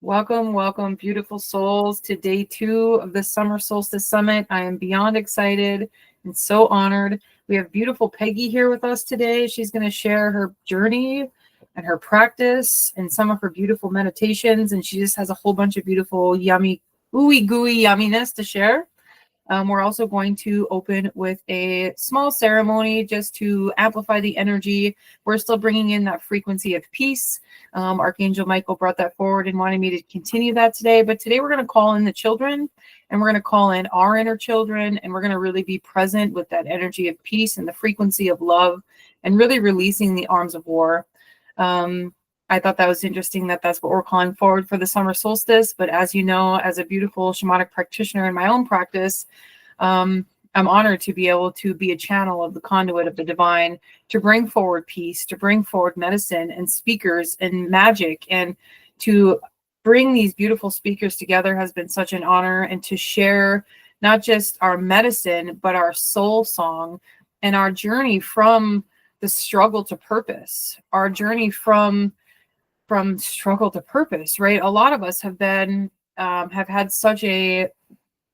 Welcome, welcome, beautiful souls, to day 2 of the Summer Solstice Summit. I am beyond excited and so honored. We have beautiful Peggy here with us today. She's going to share her journey and her practice and some of her beautiful meditations. And she just has a whole bunch of beautiful, yummy, ooey gooey yumminess to share. We're also going to open with a small ceremony just to amplify the energy. We're still bringing in that frequency of peace. Archangel Michael brought that forward and wanted me to continue that today. But today we're going to call in the children, and we're going to call in our inner children, and we're going to really be present with that energy of peace and the frequency of love, and really releasing the arms of war. I thought that was interesting that that's what we're calling forward for the summer solstice. But as you know, as a beautiful shamanic practitioner in my own practice, I'm honored to be able to be a channel of the conduit of the divine, to bring forward peace, to bring forward medicine and speakers and magic, and to bring these beautiful speakers together has been such an honor, and to share not just our medicine, but our soul song and our journey from the struggle to purpose, our journey from struggle to purpose, right? A lot of us have been, have had such a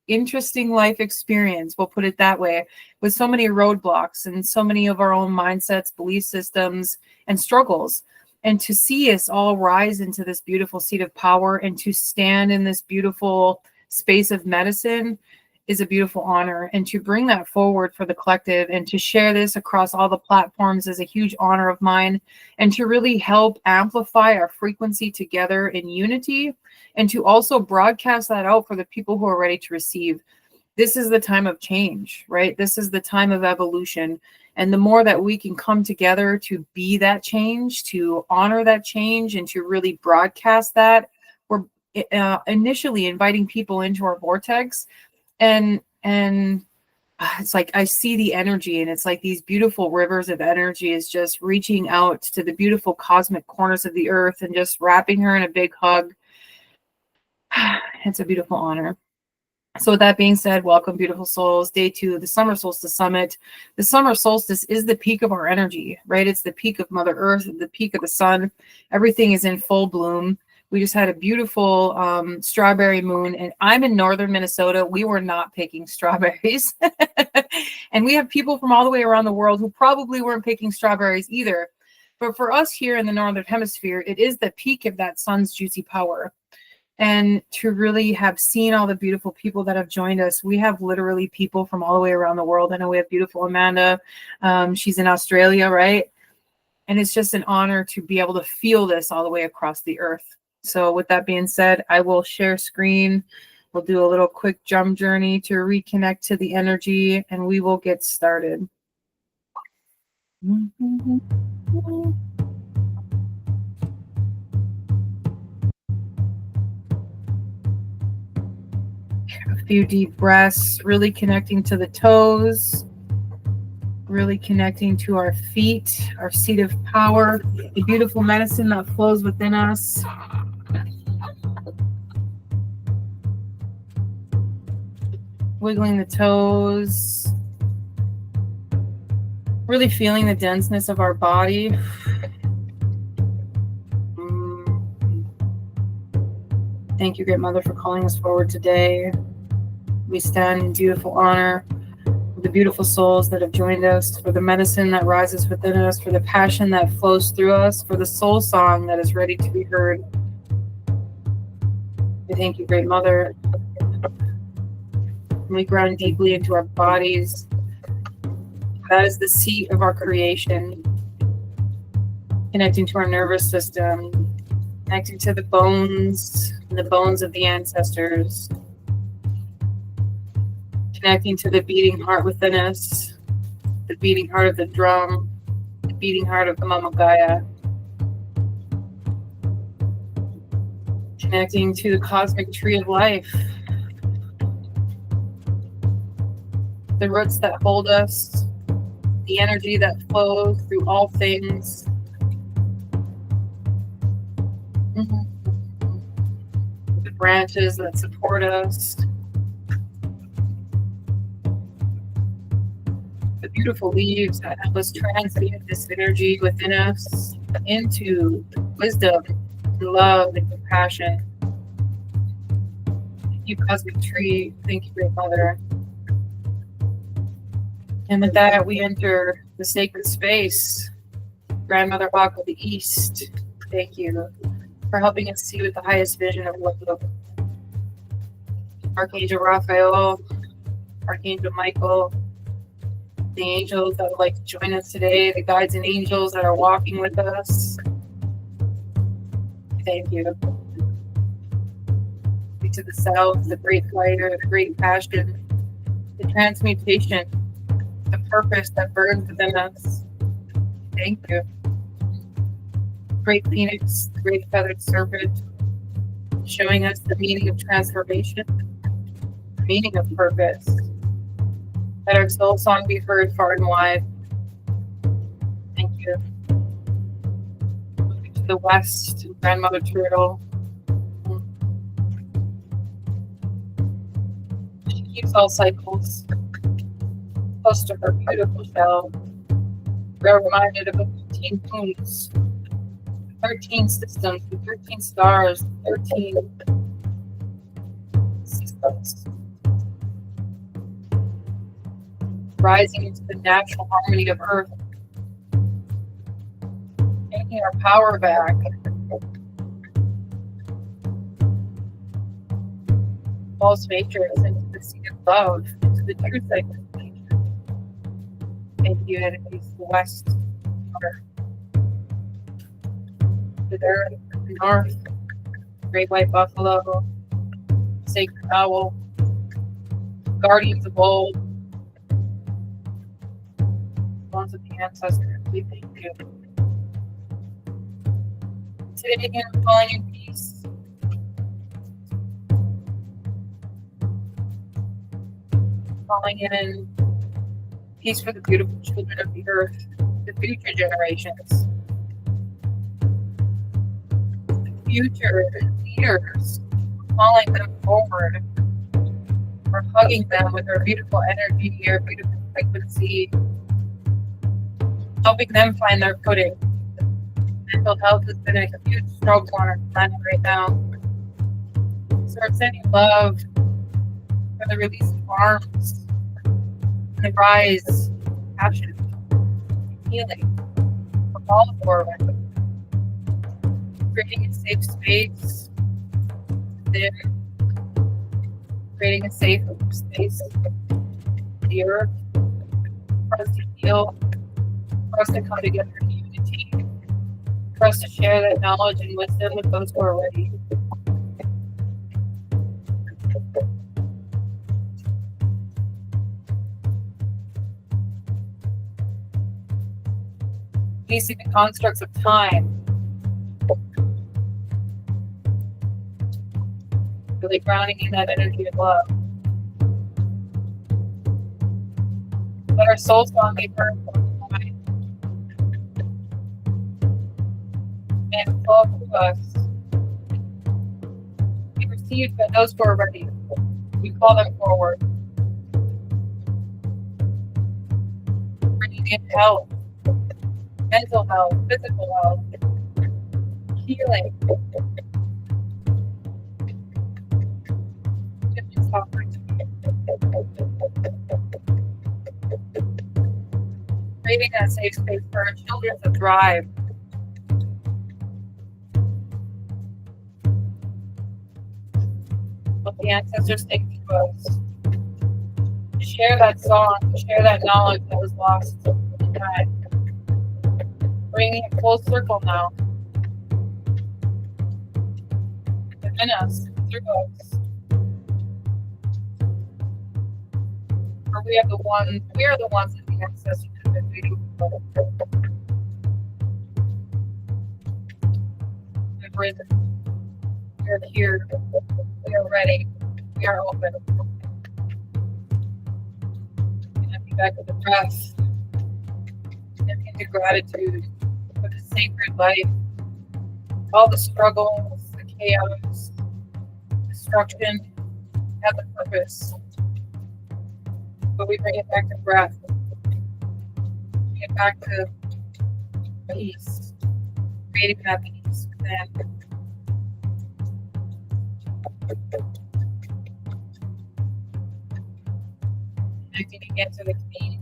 interesting life experience, we'll put it that way, with so many roadblocks and so many of our own mindsets, belief systems, and struggles. And to see us all rise into this beautiful seat of power and to stand in this beautiful space of medicine is a beautiful honor. And to bring that forward for the collective and to share this across all the platforms is a huge honor of mine. And to really help amplify our frequency together in unity, and to also broadcast that out for the people who are ready to receive. This is the time of change, right? This is the time of evolution. And the more that we can come together to be that change, to honor that change, and to really broadcast that, we're initially inviting people into our vortex. And it's like I see the energy, and it's like these beautiful rivers of energy is just reaching out to the beautiful cosmic corners of the earth and just wrapping her in a big hug. It's a beautiful honor. So with that being said, welcome, beautiful souls. Day 2 of the Summer Solstice Summit. The Summer Solstice is the peak of our energy, right? It's the peak of Mother Earth, the peak of the sun. Everything is in full bloom. We just had a beautiful strawberry moon, and I'm in northern Minnesota. We were not picking strawberries. And we have people from all the way around the world who probably weren't picking strawberries either. But for us here in the northern hemisphere, it is the peak of that sun's juicy power. And to really have seen all the beautiful people that have joined us, we have literally people from all the way around the world. I know we have beautiful Amanda. She's in Australia, right? And it's just an honor to be able to feel this all the way across the earth. So with that being said, I will share screen. We'll do a little quick jump journey to reconnect to the energy, and we will get started. A few deep breaths, really connecting to the toes, really connecting to our feet, our seat of power, the beautiful medicine that flows within us. Wiggling the toes, really feeling the denseness of our body. Thank you, Great Mother, for calling us forward today. We stand in beautiful honor of the beautiful souls that have joined us, for the medicine that rises within us, for the passion that flows through us, for the soul song that is ready to be heard. We thank you, Great Mother. We ground deeply into our bodies. That is the seat of our creation. Connecting to our nervous system, connecting to the bones and the bones of the ancestors, connecting to the beating heart within us, the beating heart of the drum, the beating heart of the Mama Gaia, connecting to the cosmic tree of life, the roots that hold us, the energy that flows through all things. The branches that support us, the beautiful leaves that help us transmute this energy within us into wisdom, and love, and compassion. you, Cosmic Tree. Thank you, Great Mother. And with that, we enter the sacred space. Grandmother Hawk of the East, thank you for helping us see with the highest vision of love. Archangel Raphael, Archangel Michael, the angels that would like to join us today, the guides and angels that are walking with us. Thank you. To the south, the great fighter, the great passion, the transmutation, the purpose that burns within us. Thank you. Great phoenix, the great feathered serpent, showing us the meaning of transformation, the meaning of purpose. Let our soul song be heard far and wide. Thank you. Moving to the west, Grandmother Turtle. She keeps all cycles close to her beautiful shell. We're reminded of the 13 moons, 13 systems, the 13 stars, 13 systems. Rising into the natural harmony of Earth, taking our power back. False nature is into the seed of love, into the true cycle of nature. Thank you, enemies, the west, the earth, the north, great white buffalo, sacred owl, guardians of old, ones of the ancestors, we thank you. Today again, we're calling in peace. Calling in peace for the beautiful children of the earth, the future generations, the future leaders, calling them forward. We're hugging them with our beautiful energy, our beautiful frequency, helping them find their footing. Mental health has been a huge struggle on our planet right now. So we're sending love for the release of arms, and the rise, passion, healing from all forward. Creating a safe space within, creating a safe space for the earth, for us to heal, for us to come together in unity, for us to share that knowledge and wisdom with those who are ready. Facing the constructs of time, really grounding in that energy of love. Let our soul song be heard from the mind and flow through us. Be received by those who are ready. We call them forward. Bringing in health, mental health, physical health, healing. Creating that safe space for our children to thrive. What the ancestors take to us. To share that song, to share that knowledge that was lost in time. Bringing it full circle now. Within us, through us. For we are the ones that the ancestors have been waiting for. We've risen. We are here. We are ready. We are open. And I'll be back with the breath. And into gratitude for the sacred life. All the struggles, the chaos, destruction, have a purpose. But we bring it back to breath. Bring it back to peace. Creating that peace within. connecting again to the feet.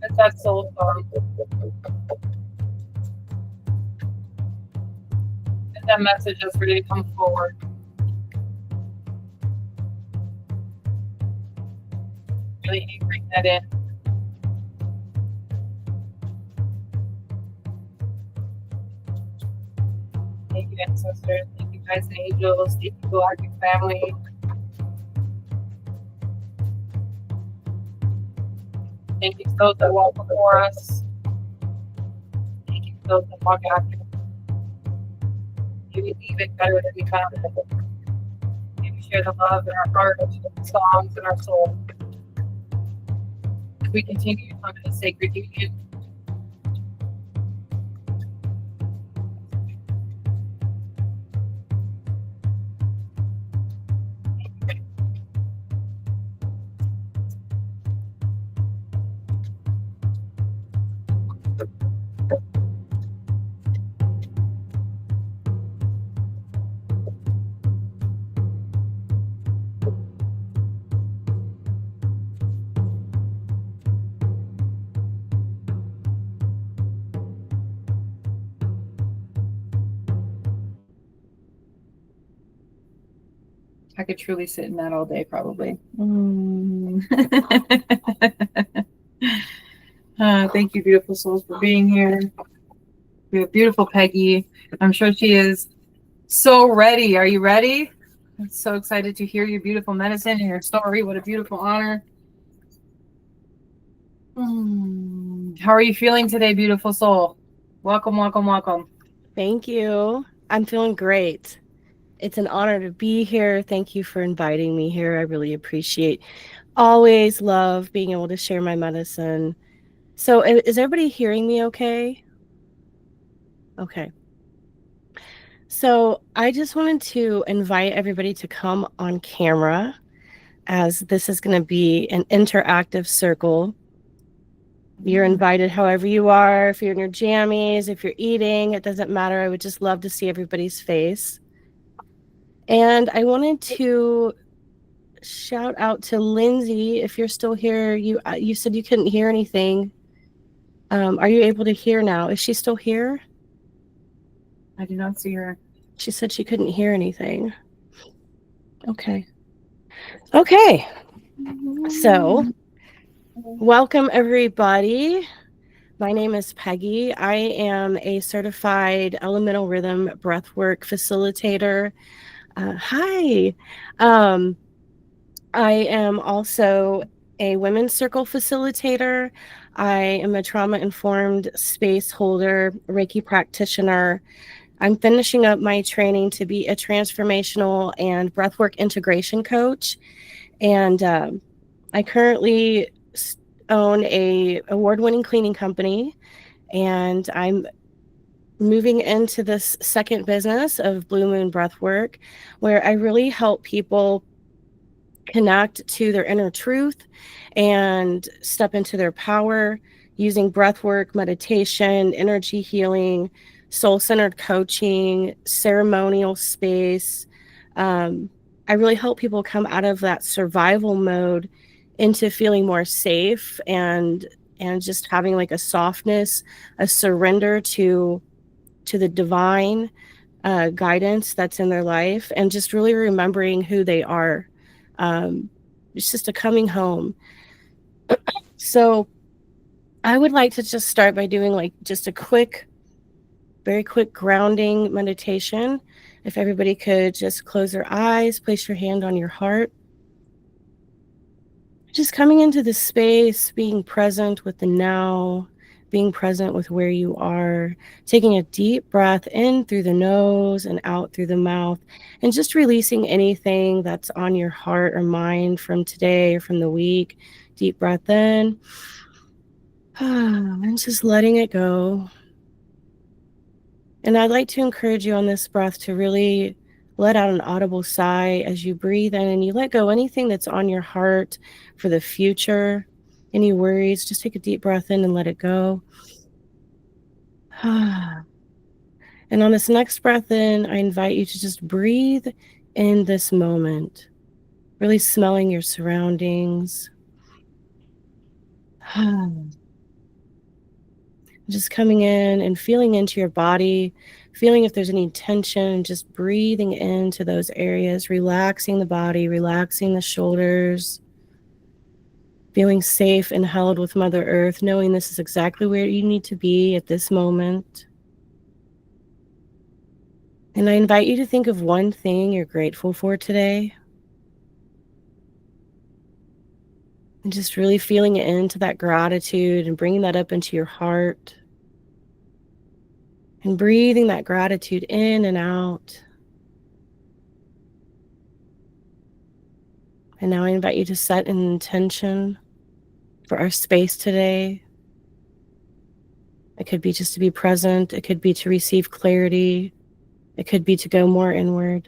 Let that soul come. Let that message is ready to come forward. Really bring that in. Thank you, ancestors. Thank you, guys and angels. Thank you, Galactic family. Thank you to those that walk before us. Thank you to those that walk after. May we leave it better than we found it. May we share the love in our heart, the songs in our soul. We continue to come to the sacred union. I could truly sit in that all day, probably. Thank you, beautiful souls, for being here. We have beautiful Peggy. I'm sure she is so ready. Are you ready? I'm so excited to hear your beautiful medicine and your story. What a beautiful honor. How are you feeling today, beautiful soul? Welcome, welcome, welcome. Thank you. I'm feeling great. It's an honor to be here. Thank you for inviting me here. I really appreciate. Always love being able to share my medicine. So, is everybody hearing me okay? Okay. So, I just wanted to invite everybody to come on camera, as this is going to be an interactive circle. You're invited however you are. If you're in your jammies, if you're eating, it doesn't matter. I would just love to see everybody's face. And I wanted to shout out to Lindsay. If you're still here, you said you couldn't hear anything. Are you able to hear now? Is she still here? I do not see her. She said she couldn't hear anything. Okay. Okay. So, welcome everybody. My name is Peggy. I am a certified elemental rhythm breathwork facilitator. Hi. I am also a women's circle facilitator. I am a trauma-informed space holder, Reiki practitioner. I'm finishing up my training to be a transformational and breathwork integration coach. And I currently own a award-winning cleaning company, and I'm moving into this second business of Blue Moon Breathwork, where I really help people connect to their inner truth and step into their power using breathwork, meditation, energy healing, soul-centered coaching, ceremonial space. I really help people come out of that survival mode into feeling more safe and just having like a softness, a surrender to the divine guidance that's in their life, and just really remembering who they are. It's just a coming home. So I would like to just start by doing like just a very quick grounding meditation. If everybody could just close their eyes, place your hand on your heart. Just coming into the space, being present with the now, being present with where you are, taking a deep breath in through the nose and out through the mouth, and just releasing anything that's on your heart or mind from today or from the week. Deep breath in, and just letting it go. And I'd like to encourage you on this breath to really let out an audible sigh as you breathe in and you let go anything that's on your heart for the future, any worries. Just take a deep breath in and let it go. And on this next breath in, I invite you to just breathe in this moment. really smelling your surroundings. Just coming in and feeling into your body, feeling if there's any tension, just breathing into those areas, relaxing the body, relaxing the shoulders, feeling safe and held with Mother Earth, knowing this is exactly where you need to be at this moment. And I invite you to think of one thing you're grateful for today. And just really feeling it into that gratitude and bringing that up into your heart. And breathing that gratitude in and out. And now I invite you to set an intention for our space today. It could be just to be present. It could be to receive clarity. It could be to go more inward.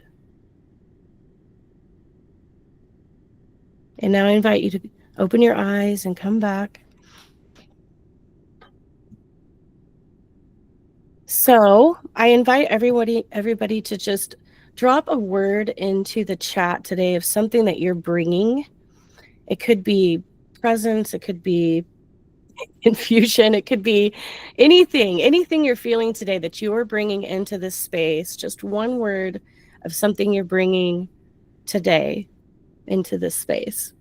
And now I invite you to open your eyes and come back. So I invite everybody to just drop a word into the chat today of something that you're bringing. It could be presence. It could be confusion. It could be anything you're feeling today that you are bringing into this space. Just one word of something you're bringing today into this space.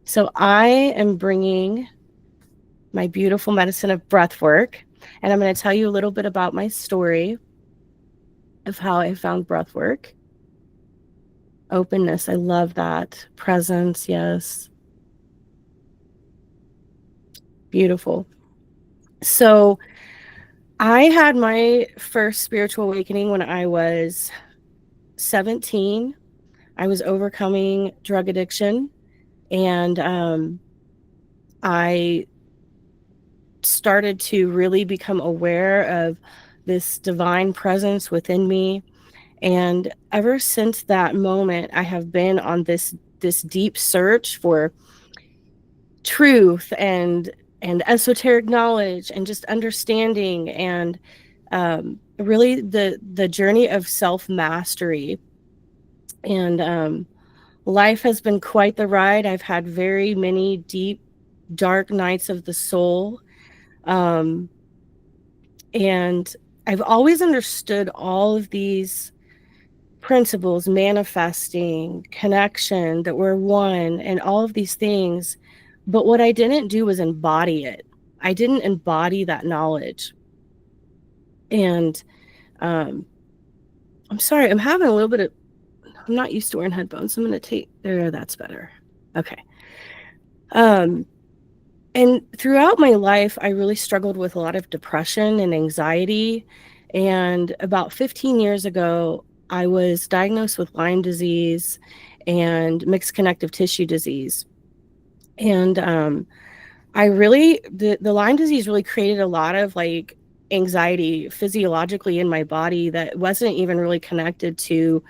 So I am bringing my beautiful medicine of breath work, and I'm going to tell you a little bit about my story of how I found breath work. Openness, I love that. Presence, yes. Beautiful. So I had my first spiritual awakening when I was 17. I was overcoming drug addiction, and I started to really become aware of this divine presence within me. And ever since that moment, I have been on this deep search for truth and esoteric knowledge and just understanding, and really the journey of self-mastery. And life has been quite the ride. I've had very many deep, dark nights of the soul. And I've always understood all of these principles, manifesting, connection, that we're one, and all of these things. But what I didn't do was embody it. I didn't embody that knowledge. And I'm sorry, I'm having a little bit of, I'm not used to wearing headphones. I'm going to take, there, that's better. Okay. And throughout my life, I really struggled with a lot of depression and anxiety. And about 15 years ago, I was diagnosed with Lyme disease and mixed connective tissue disease. And I really, the Lyme disease really created a lot of like anxiety physiologically in my body that wasn't even really connected to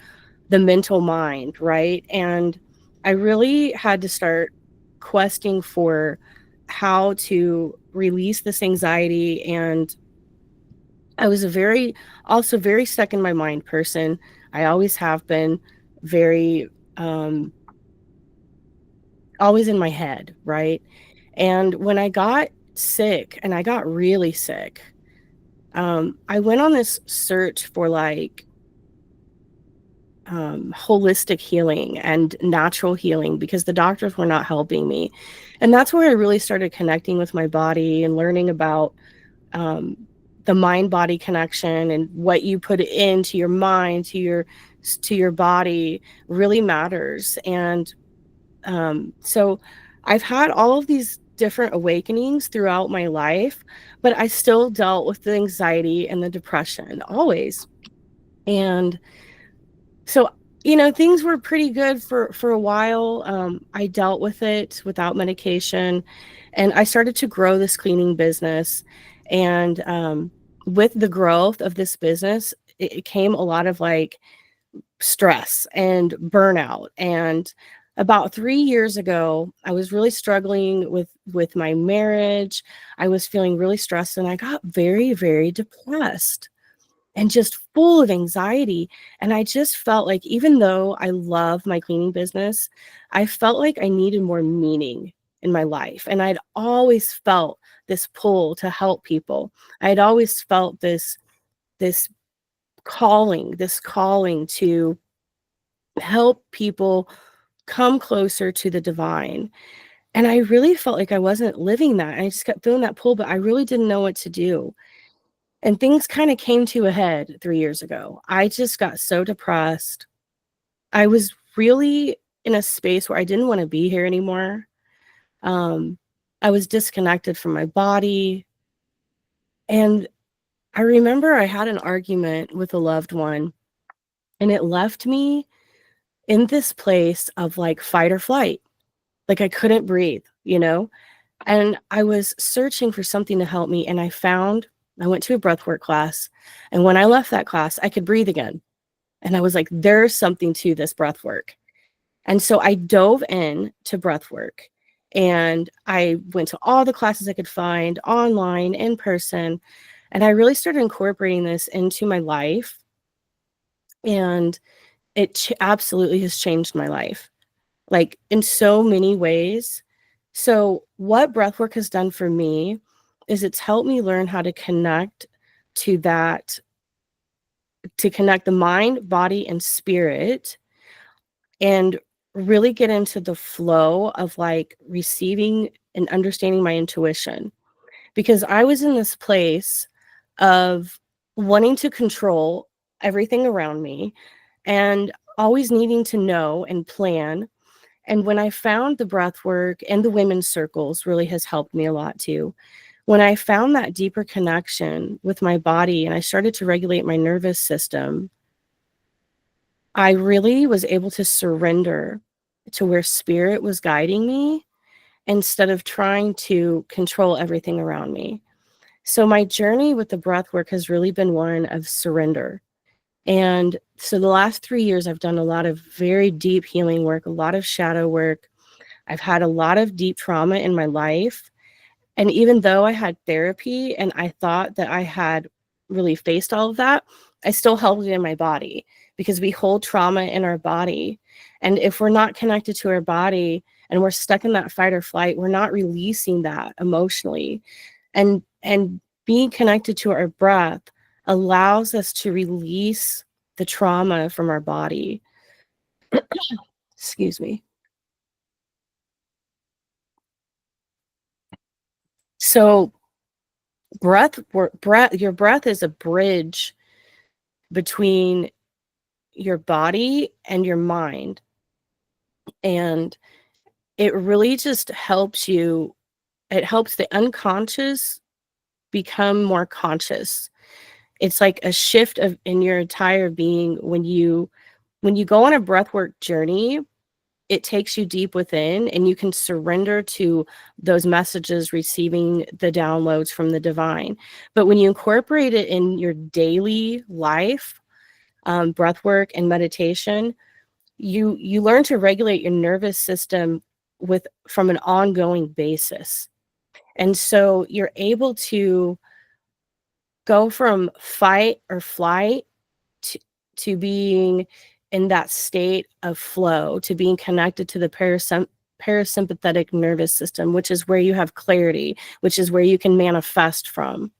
the mental mind, right? And I really had to start questing for how to release this anxiety. And I was also very stuck in my mind person. I always have been, very always in my head, right? And when I got sick, and I got really sick, I went on this search for like holistic healing and natural healing, because the doctors were not helping me. And that's where I really started connecting with my body and learning about the mind body connection, and what you put into your mind, to your body really matters. And so I've had all of these different awakenings throughout my life, but I still dealt with the anxiety and the depression always. And so, things were pretty good for a while. I dealt with it without medication, and I started to grow this cleaning business. And with the growth of this business, it came a lot of like stress and burnout. And about 3 years ago, I was really struggling with my marriage. I was feeling really stressed, and I got very, very depressed. and just full of anxiety. And I just felt like, even though I love my cleaning business, I felt like I needed more meaning in my life. And I'd always felt this pull to help people. I'd always felt this this calling to help people come closer to the divine. And I really felt like I wasn't living that. I just kept feeling that pull, but I really didn't know what to do. And things kind of came to a head 3 years ago. I just got so depressed. I was really in a space where I didn't want to be here anymore. Um, I was disconnected from my body. And I remember I had an argument with a loved one, and it left me in this place of like fight or flight. Like I couldn't breathe, you know? And I was searching for something to help me. And I went to a breathwork class. And when I left that class, I could breathe again. And I was like, there's something to this breath work. And so I dove in to breath work, and I went to all the classes I could find online, in person. And I really started incorporating this into my life. And it absolutely has changed my life, like in so many ways. So what breathwork has done for me is it's helped me learn how to connect to that, to connect the mind, body, and spirit, and really get into the flow of like receiving and understanding my intuition. Because I was in this place of wanting to control everything around me and always needing to know and plan. And when I found the breath work, and the women's circles really has helped me a lot too. When I found that deeper connection with my body and I started to regulate my nervous system, I really was able to surrender to where spirit was guiding me instead of trying to control everything around me. So my journey with the breath work has really been one of surrender. And so the last 3 years, I've done a lot of very deep healing work, a lot of shadow work. I've had a lot of deep trauma in my life. And even though I had therapy and I thought that I had really faced all of that, I still held it in my body, because we hold trauma in our body. And if we're not connected to our body and we're stuck in that fight or flight, we're not releasing that emotionally. And being connected to our breath allows us to release the trauma from our body. Excuse me. So your breath is a bridge between your body and your mind. And it really just helps you, it helps the unconscious become more conscious. It's like a shift of in your entire being. When you go on a breathwork journey, it takes you deep within, and you can surrender to those messages, receiving the downloads from the divine. But when you incorporate it in your daily life, breath work and meditation, you learn to regulate your nervous system from an ongoing basis. And so you're able to go from fight or flight to, to being in that state of flow, to being connected to the parasympathetic nervous system, which is where you have clarity, which is where you can manifest from.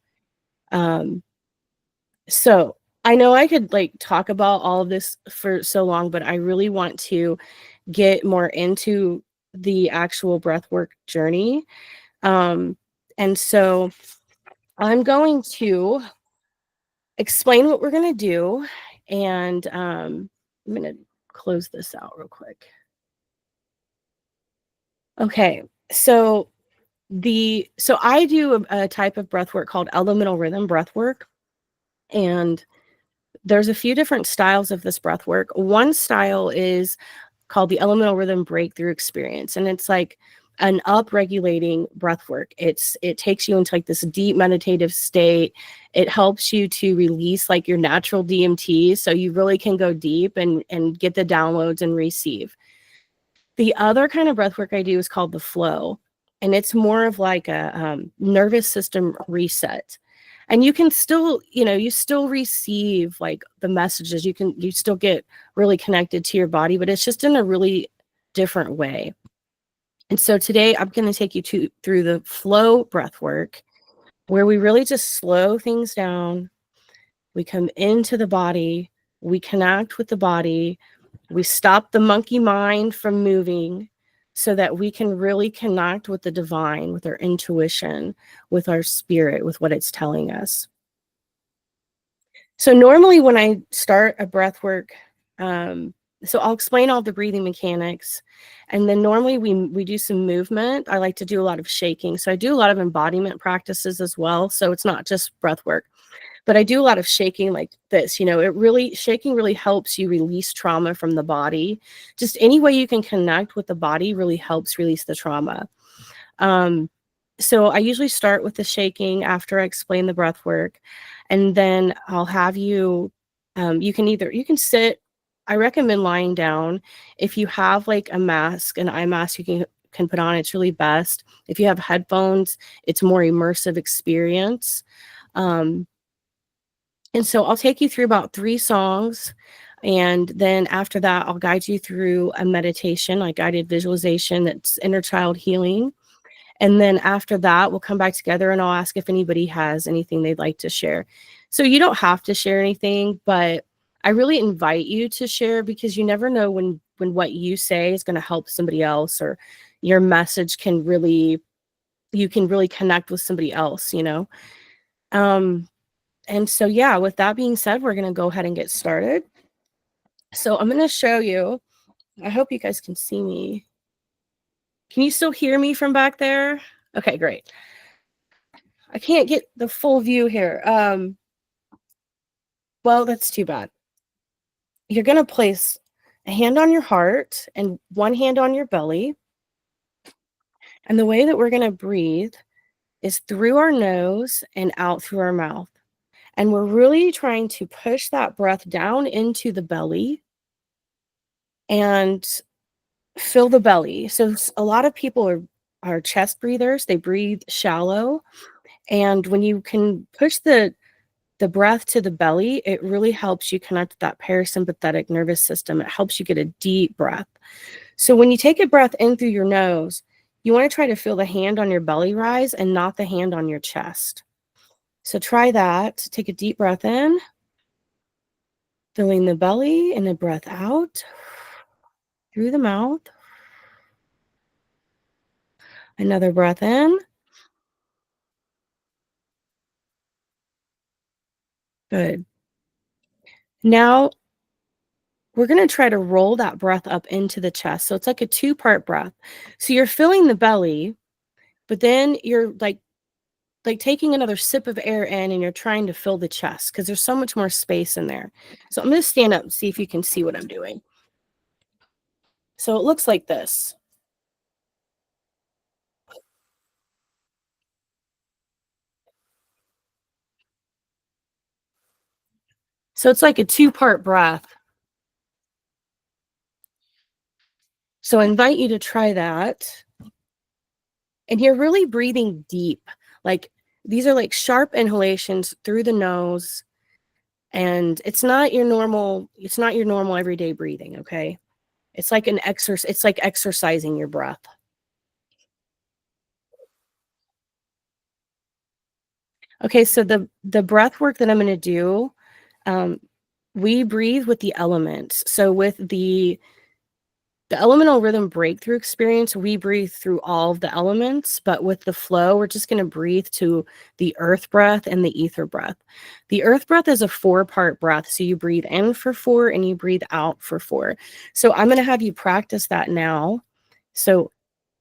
So I know I could like talk about all of this for so long, but I really want to get more into the actual breathwork journey. And so I'm going to explain what we're going to do. And I'm going to close this out real quick. Okay. So I do a type of breath work called elemental rhythm breath work. And there's a few different styles of this breath work. One style is called the elemental rhythm breakthrough experience. And it's like an up-regulating breath work. It takes you into like this deep meditative state. It helps you to release like your natural DMT, so you really can go deep and get the downloads and receive. The other kind of breath work I do is called the flow, and it's more of like a nervous system reset. And you can still, you still receive like the messages. You still get really connected to your body, but it's just in a really different way. And so today I'm going to take you through the flow breath work, where we really just slow things down. We come into the body, we connect with the body, we stop the monkey mind from moving so that we can really connect with the divine, with our intuition, with our spirit, with what it's telling us. So normally when I start a breath work, so I'll explain all the breathing mechanics. And then normally we do some movement. I like to do a lot of shaking. So I do a lot of embodiment practices as well. So it's not just breath work, but I do a lot of shaking like this. Shaking really helps you release trauma from the body. Just any way you can connect with the body really helps release the trauma. So I usually start with the shaking after I explain the breath work. And then I'll have you, you can sit. I recommend lying down. If you have like a mask, an eye mask you can put on, it's really best. If you have headphones, it's more immersive experience. And so I'll take you through about 3 songs. And then after that, I'll guide you through a meditation, like guided visualization that's inner child healing. And then after that, we'll come back together and I'll ask if anybody has anything they'd like to share. So you don't have to share anything, but I really invite you to share, because you never know when what you say is going to help somebody else, or your message you can really connect with somebody else, And so, yeah, with that being said, we're going to go ahead and get started. So I'm going to show you. I hope you guys can see me. Can you still hear me from back there? Okay, great. I can't get the full view here. Well, that's too bad. You're going to place a hand on your heart and one hand on your belly. And the way that we're going to breathe is through our nose and out through our mouth. And we're really trying to push that breath down into the belly and fill the belly. So a lot of people are chest breathers. They breathe shallow. And when you can push the breath to the belly, it really helps you connect with that parasympathetic nervous system. It helps you get a deep breath. So when you take a breath in through your nose, you want to try to feel the hand on your belly rise and not the hand on your chest. So try that. Take a deep breath in, filling the belly, and a breath out through the mouth. Another breath in. Good. Now we're going to try to roll that breath up into the chest. So it's like a 2-part breath. So you're filling the belly, but then you're like taking another sip of air in, and you're trying to fill the chest because there's so much more space in there. So I'm going to stand up and see if you can see what I'm doing. So it looks like this. So it's like a 2-part breath. So I invite you to try that. And you're really breathing deep. Like these are like sharp inhalations through the nose. And it's not your normal everyday breathing, okay? It's like it's like exercising your breath. Okay, so the breath work that I'm going to do, we breathe with the elements. So with the elemental rhythm breakthrough experience, we breathe through all of the elements, but with the flow, we're just going to breathe to the earth breath and the ether breath. The earth breath is a 4-part breath. So you breathe in for 4 and you breathe out for 4. So I'm going to have you practice that now. So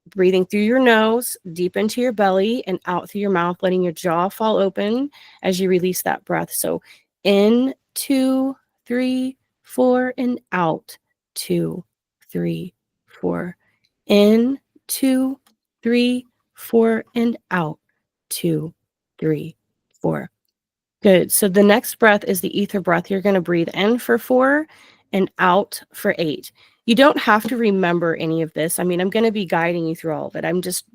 breathing through your nose, deep into your belly, and out through your mouth, letting your jaw fall open as you release that breath. So in, 2, 3, 4, and out, 2, 3, 4. In, 2, 3, 4, and out, 2, 3, 4. Good. So the next breath is the ether breath. You're going to breathe in for 4 and out for 8. You don't have to remember any of this. I mean, I'm going to be guiding you through all of it. I'm just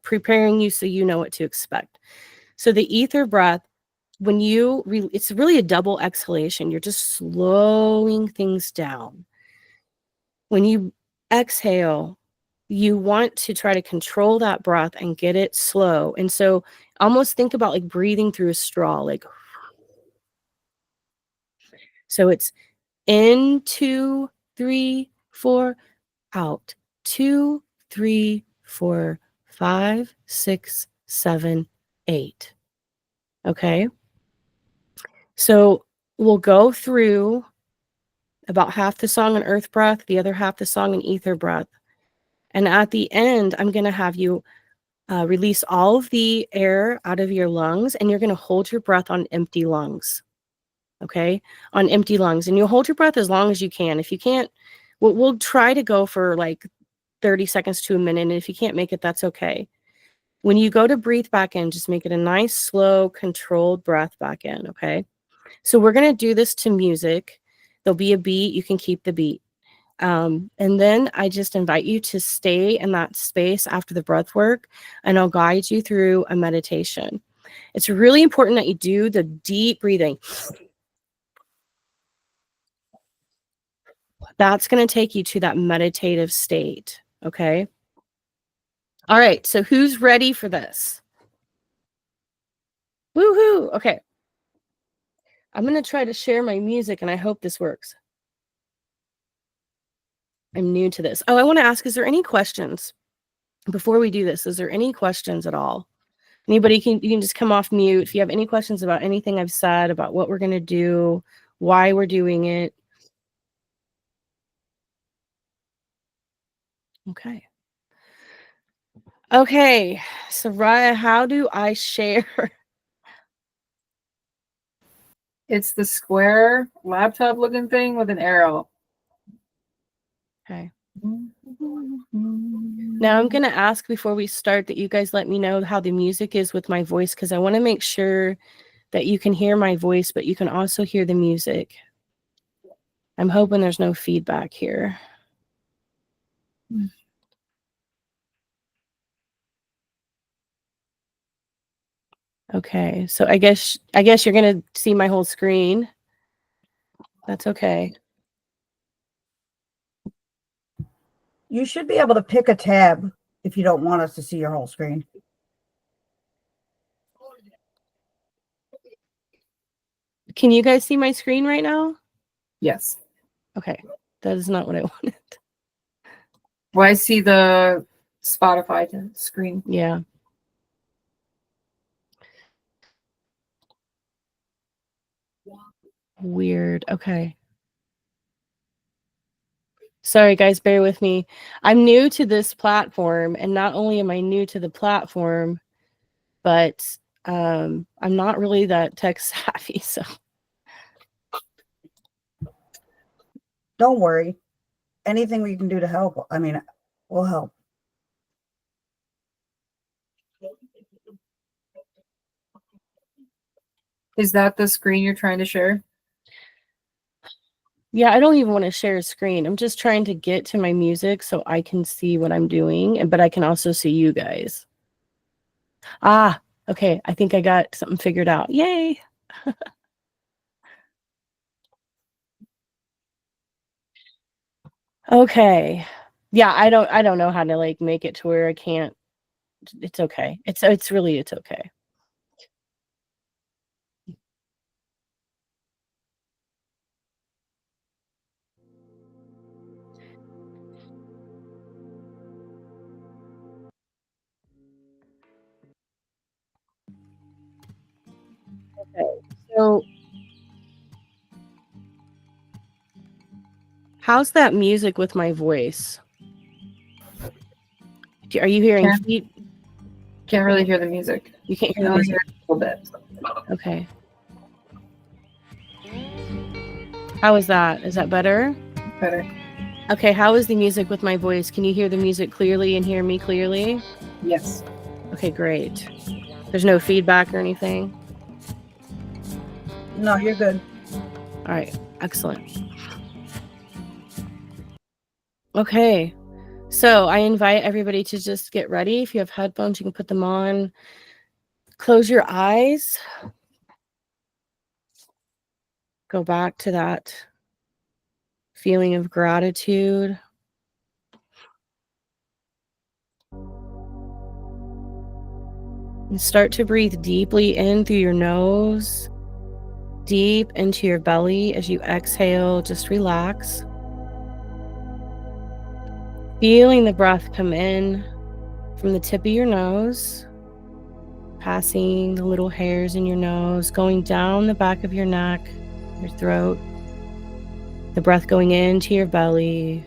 preparing you so you know what to expect. So the ether breath, when you, it's really a double exhalation. You're just slowing things down. When you exhale, you want to try to control that breath and get it slow. And so almost think about like breathing through a straw, like, so it's in, 2, 3, 4, out, 2, 3, 4, 5, 6, 7, 8. Okay. So we'll go through about half the song in earth breath, the other half the song in ether breath. And at the end, I'm going to have you release all of the air out of your lungs, and you're going to hold your breath on empty lungs. Okay, on empty lungs. And you'll hold your breath as long as you can. If you can't, we'll try to go for like 30 seconds to a minute. And if you can't make it, that's okay. When you go to breathe back in, just make it a nice, slow, controlled breath back in. Okay. So we're going to do this to music. There'll be a beat. You can keep the beat. And then I just invite you to stay in that space after the breath work, and I'll guide you through a meditation. It's really important that you do the deep breathing. That's going to take you to that meditative state. Okay. All right. So who's ready for this? Woohoo. Okay. I'm going to try to share my music, and I hope this works. I'm new to this. Oh, I want to ask, is there any questions before we do this? Is there any questions at all? Anybody, you can just come off mute if you have any questions about anything I've said, about what we're going to do, why we're doing it. Okay. Okay. So, Raya, how do I share? It's the square laptop looking thing with an arrow. Okay. Now I'm going to ask before we start that you guys let me know how the music is with my voice, because I want to make sure that you can hear my voice, but you can also hear the music. I'm hoping there's no feedback here. Okay, so I guess you're going to see my whole screen. That's okay. You should be able to pick a tab if you don't want us to see your whole screen. Can you guys see my screen right now? Yes. Okay, that is not what I wanted. Well, I see the Spotify screen. Yeah. Weird. Okay. Sorry, guys, bear with me. I'm new to this platform, and not only am I new to the platform, but I'm not really that tech savvy. So Don't worry. Anything we can do to help, I mean, will help. Is that the screen you're trying to share? yeah, I don't even want to share a screen. I'm just trying to get to my music so I can see what I'm doing, but I can also see you guys. Ah, okay. I think I got something figured out. Yay. Okay. Yeah, I don't know how to like make it to where I can't. It's okay. It's okay. Okay. So how's that music with my voice? Are you hearing feet? Can't really hear the music. You can't hear I the only music. hear it a little bit. Okay. How is that? Is that better? Better. Okay, how is the music with my voice? Can you hear the music clearly and hear me clearly? Yes. Okay, great. There's no feedback or anything? No, you're good. All right, excellent. Okay, so I invite everybody to just get ready. If you have headphones, you can put them on. Close your eyes. Go back to that feeling of gratitude. And start to breathe deeply in through your nose, deep into your belly. As you exhale, just relax. Feeling the breath come in from the tip of your nose, passing the little hairs in your nose, going down the back of your neck, your throat. The breath going into your belly.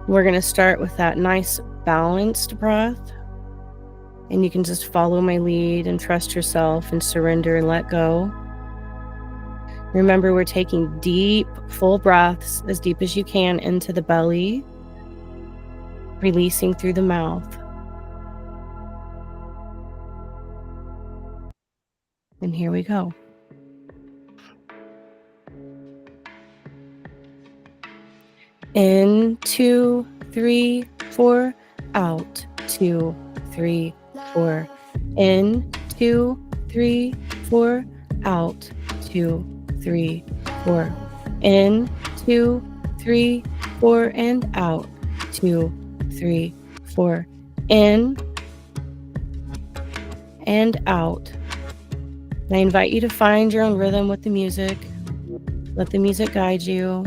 We're going to start with that nice balanced breath. And you can just follow my lead and trust yourself and surrender and let go. Remember, we're taking deep, full breaths, as deep as you can, into the belly, releasing through the mouth. And here we go. In, 2, 3, 4, out, 2, 3, 4. In, 2, 3, 4, out, 2, 3, 4. In, 2, 3, 4, and out, 2, 3, 4. In and out. And I invite you to find your own rhythm with the music. Let the music guide you.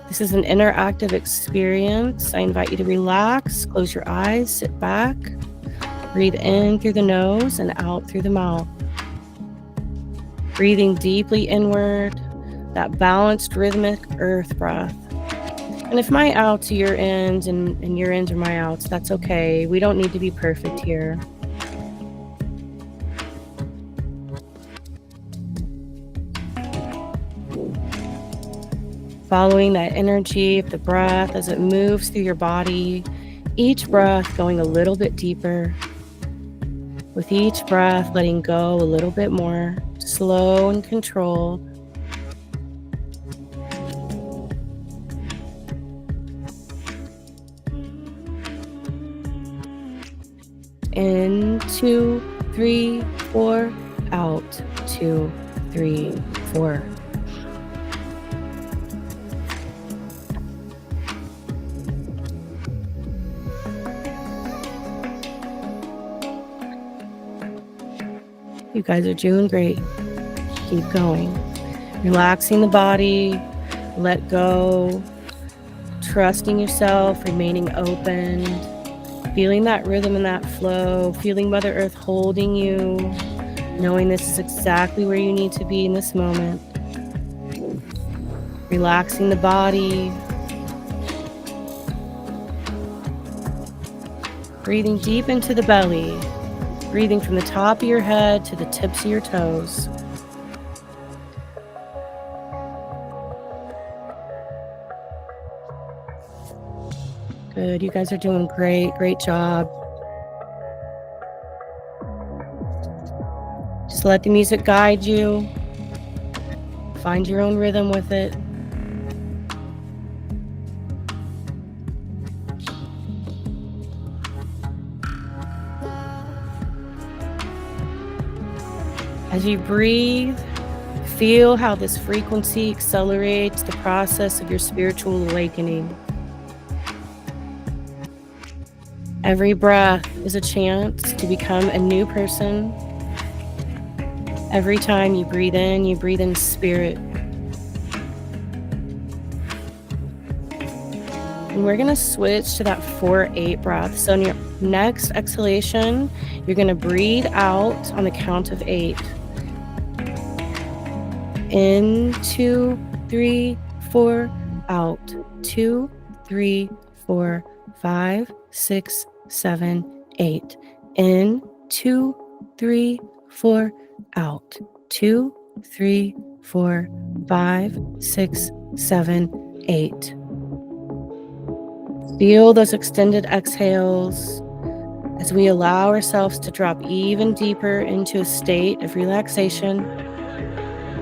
This is an interactive experience. I invite you to relax, close your eyes, sit back, breathe in through the nose and out through the mouth. Breathing deeply inward, that balanced rhythmic earth breath. And if my outs are your ins and your ins are my outs, that's okay. We don't need to be perfect here. Following that energy of the breath as it moves through your body, each breath going a little bit deeper. With each breath, letting go a little bit more, slow and controlled. In, 2, 3, 4, out, 2, 3, 4. You guys are doing great. Keep going. Relaxing the body, let go, trusting yourself, remaining open, feeling that rhythm and that flow, feeling Mother Earth holding you, knowing this is exactly where you need to be in this moment. Relaxing the body, breathing deep into the belly. Breathing from the top of your head to the tips of your toes. Good, you guys are doing great, great job. Just let the music guide you. Find your own rhythm with it. As you breathe, feel how this frequency accelerates the process of your spiritual awakening. Every breath is a chance to become a new person. Every time you breathe in spirit. And we're going to switch to that 4-8 breath. So in your next exhalation, you're going to breathe out on the count of 8. In, 2, 3, 4, out, 2, 3, 4, 5, 6, 7, 8. In, 2, 3, 4, out, 2, 3, 4, 5, 6, 7, 8. Feel those extended exhales as we allow ourselves to drop even deeper into a state of relaxation,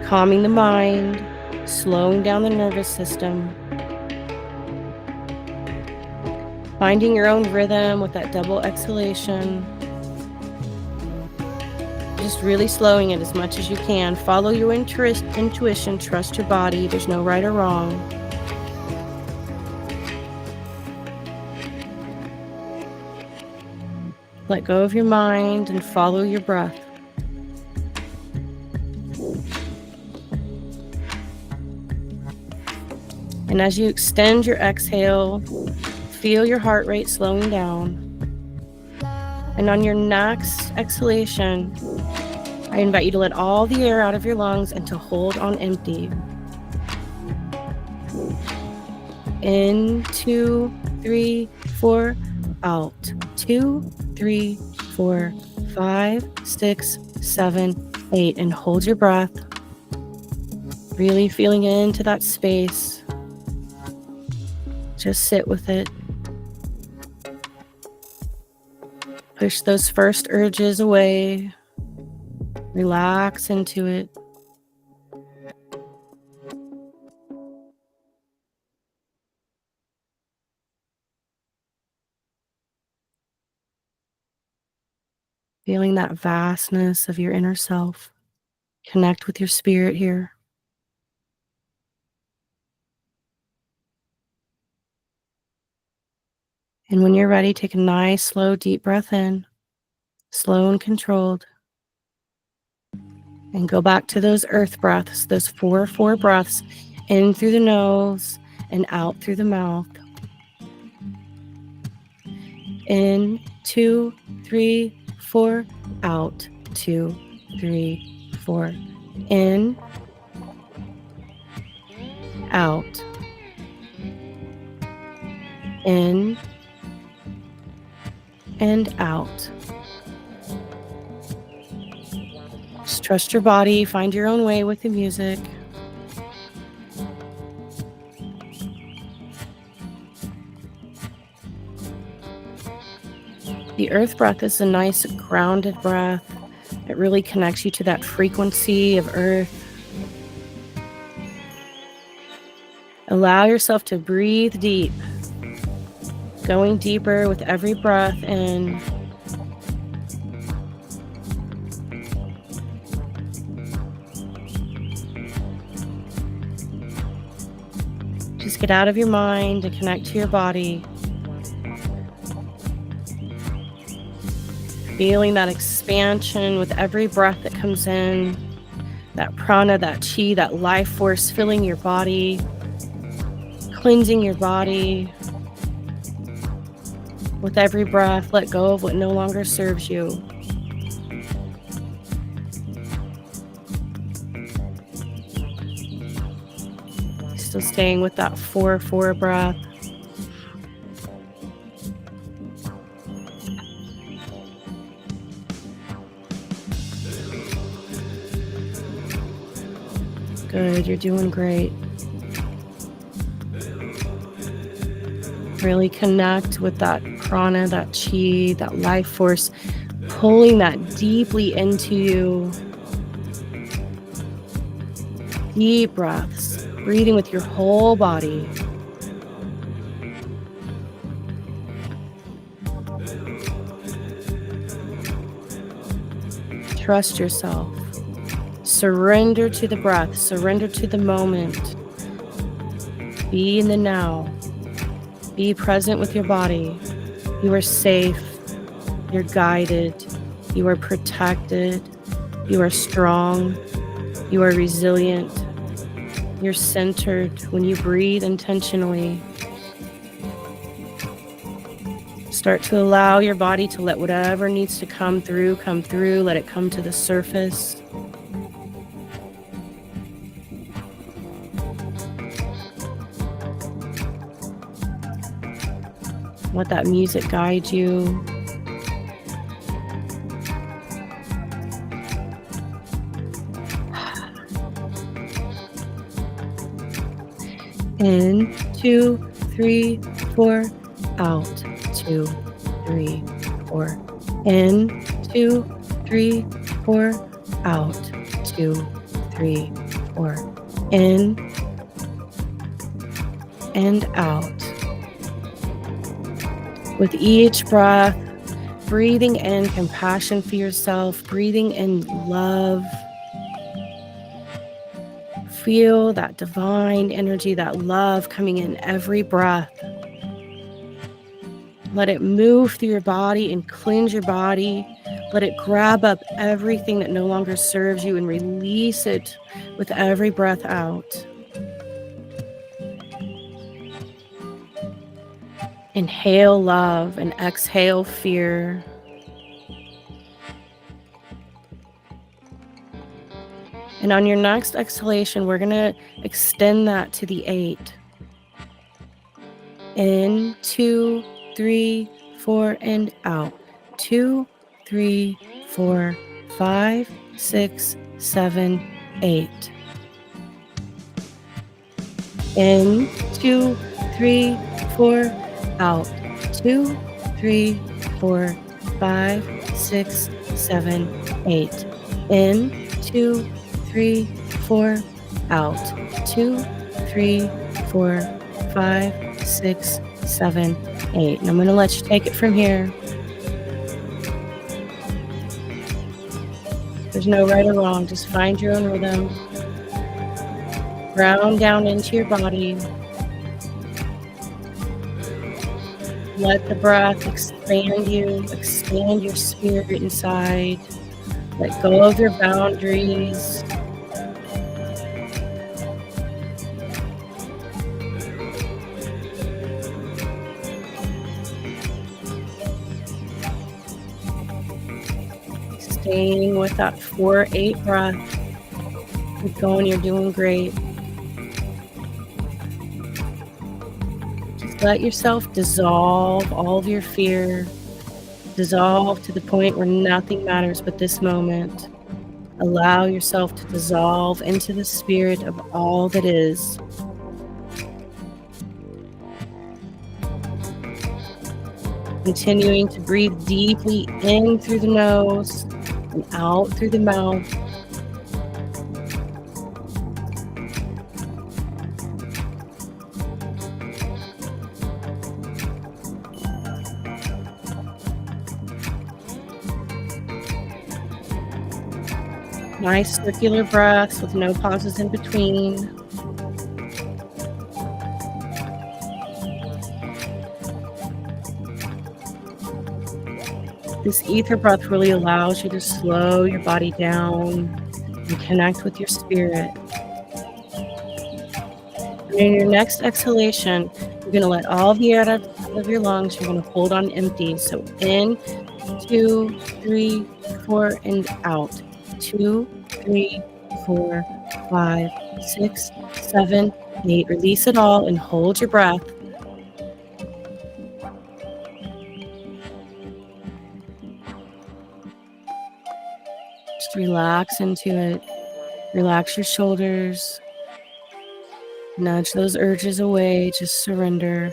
calming the mind, slowing down the nervous system, finding your own rhythm with that double exhalation. Just really slowing it as much as you can. Follow your intuition, trust your body. There's no right or wrong. Let go of your mind and follow your breath. And as you extend your exhale, feel your heart rate slowing down. And on your next exhalation, I invite you to let all the air out of your lungs and to hold on empty. In, 2, 3, 4, out. 2, 3, 4, 5, 6, 7, 8. And hold your breath. Really feeling into that space. Just sit with it. Push those first urges away. Relax into it. Feeling that vastness of your inner self. Connect with your spirit here. And when you're ready, take a nice, slow, deep breath in. Slow and controlled. And go back to those earth breaths, those 4 breaths, in through the nose and out through the mouth. In, 2, 3, 4, out, 2, 3, 4. In, out. In, and out. Just trust your body, find your own way with the music. The earth breath is a nice grounded breath. It really connects you to that frequency of earth. Allow yourself to breathe deep, going deeper with every breath in. Just get out of your mind and connect to your body. Feeling that expansion with every breath that comes in. That prana, that chi, that life force filling your body. Cleansing your body. With every breath, let go of what no longer serves you. Still staying with that 4 breath. Good, you're doing great. Really connect with that prana, that chi, that life force, pulling that deeply into you. Deep breaths, breathing with your whole body. Trust yourself. Surrender to the breath, surrender to the moment. Be in the now. Be present with your body. You are safe. You're guided. You are protected. You are strong. You are resilient. You're centered when you breathe intentionally. Start to allow your body to let whatever needs to come through. Let it come to the surface. Let that music guide you. In, 2, 3, 4, out, 2, 3, 4. In, 2, 3, 4, out, 2, 3, 4. In and out. With each breath, breathing in compassion for yourself, breathing in love. Feel that divine energy, that love coming in every breath. Let it move through your body and cleanse your body. Let it grab up everything that no longer serves you and release it with every breath out. Inhale love and exhale fear. And on your next exhalation, we're going to extend that to the 8. In, 2, 3, 4, and out. 2, 3, 4, 5, 6, 7, 8. In, 2, 3, 4, out. 2, 3, 4, 5, 6, 7, 8. In, 2, 3, 4, out. 2, 3, 4, 5, 6, 7, 8. And I'm going to let you take it from here. There's no right or wrong. Just find your own rhythm. Ground down into your body. Let the breath expand you, expand your spirit inside. Let go of your boundaries. Staying with that 4-8 breath. Keep going, you're doing great. Just let yourself dissolve all of your fear. Dissolve to the point where nothing matters but this moment. Allow yourself to dissolve into the spirit of all that is. Continuing to breathe deeply in through the nose and out through the mouth. Nice circular breaths with no pauses in between. This ether breath really allows you to slow your body down and connect with your spirit. And in your next exhalation, you're going to let all the air out of your lungs. You're going to hold on empty. So in, 2, 3, 4, and out. 2, 3, 4, 5, 6, 7, 8. Release it all and hold your breath. Just relax into it. Relax your shoulders. Nudge those urges away. Just surrender.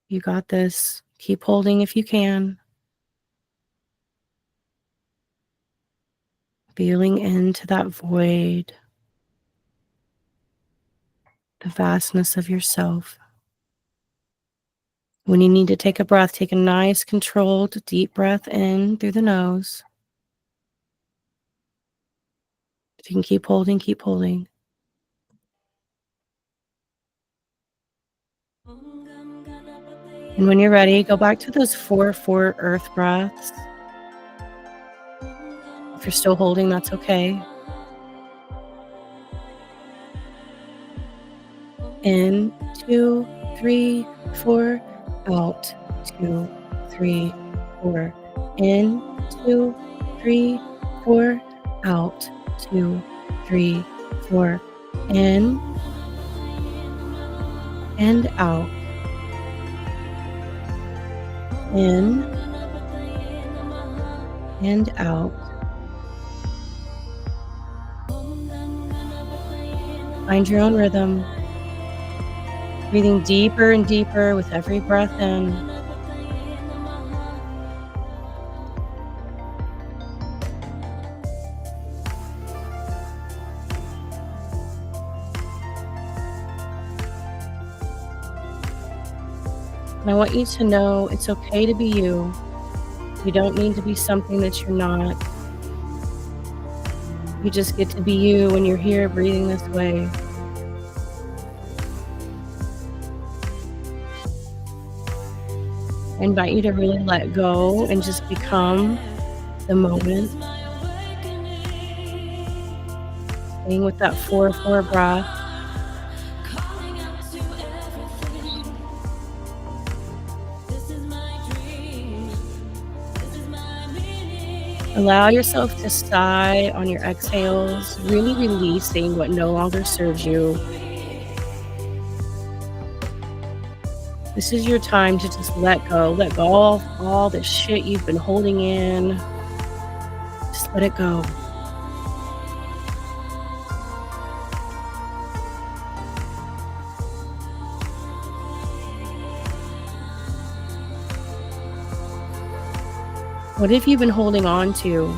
You got this. Keep holding if you can. Feeling into that void, the vastness of yourself. When you need to take a breath, take a nice, controlled, deep breath in through the nose. If you can keep holding, keep holding. And when you're ready, go back to those 4 earth breaths. If you're still holding, that's okay. In, 2, 3, 4, out, 2, 3, 4. In, 2, 3, 4, out, 2, 3, 4. In and out. In and out. Find your own rhythm. Breathing deeper and deeper with every breath in. And I want you to know it's okay to be you. You don't need to be something that you're not. You just get to be you when you're here breathing this way. I invite you to really let go and just become the moment. Staying with that 4-4 breath. Allow yourself to sigh on your exhales, really releasing what no longer serves you. This is your time to just let go of all the shit you've been holding in. Just let it go. What have you been holding on to?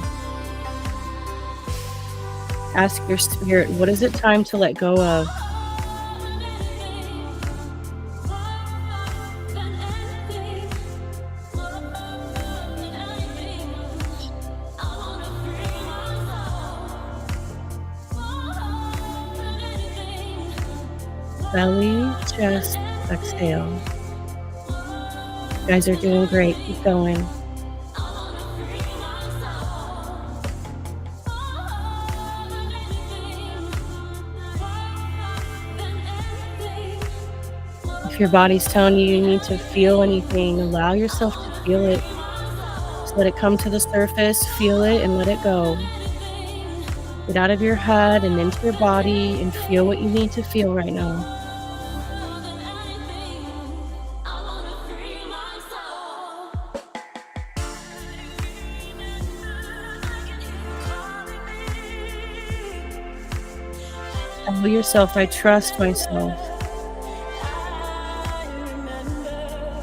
Ask your spirit, what is it time to let go of? Belly, chest, exhale. You guys are doing great. Keep going. If your body's telling you you need to feel anything, allow yourself to feel it. Just let it come to the surface, feel it, and let it go. Get out of your head and into your body and feel what you need to feel right now. Tell yourself, I trust myself.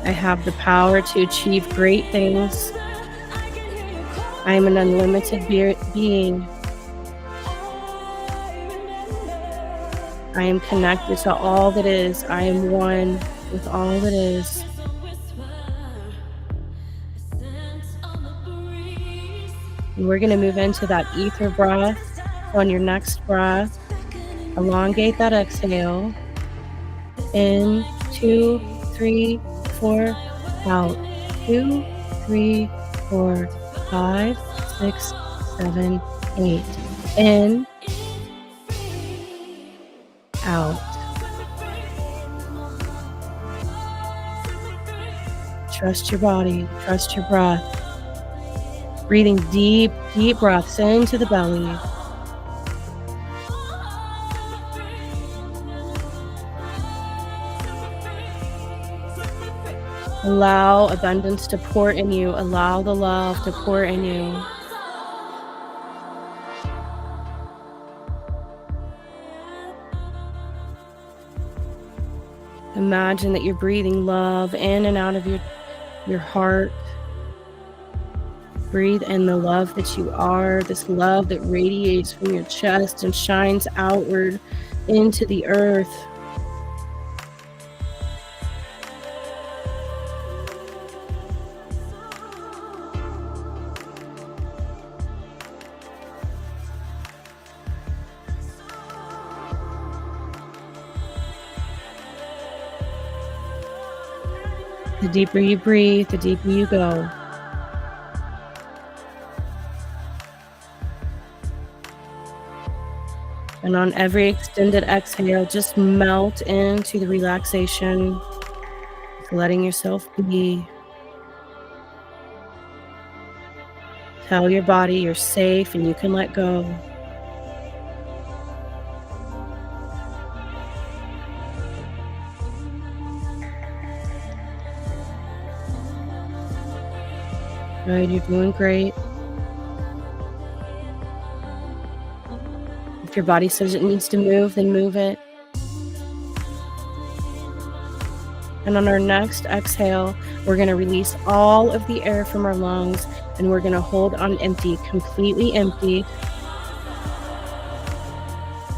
I have the power to achieve great things. I am an unlimited being. I am connected to all that is. I am one with all that is. And we're going to move into that ether breath. On your next breath, elongate that exhale. In, 2, 3, 4, out. 2, 3, 4, 5, 6, 7, 8. In, out. Trust your body, trust your breath. Breathing deep, deep breaths into the belly. Allow abundance to pour in you. Allow the love to pour in you. Imagine that you're breathing love in and out of your heart. Breathe in the love that you are, this love that radiates from your chest and shines outward into the earth. The deeper you breathe, the deeper you go. And on every extended exhale, just melt into the relaxation, letting yourself be. Tell your body you're safe and you can let go. Good, you're doing great. If your body says it needs to move, then move it. And on our next exhale, we're going to release all of the air from our lungs and we're going to hold on empty, completely empty.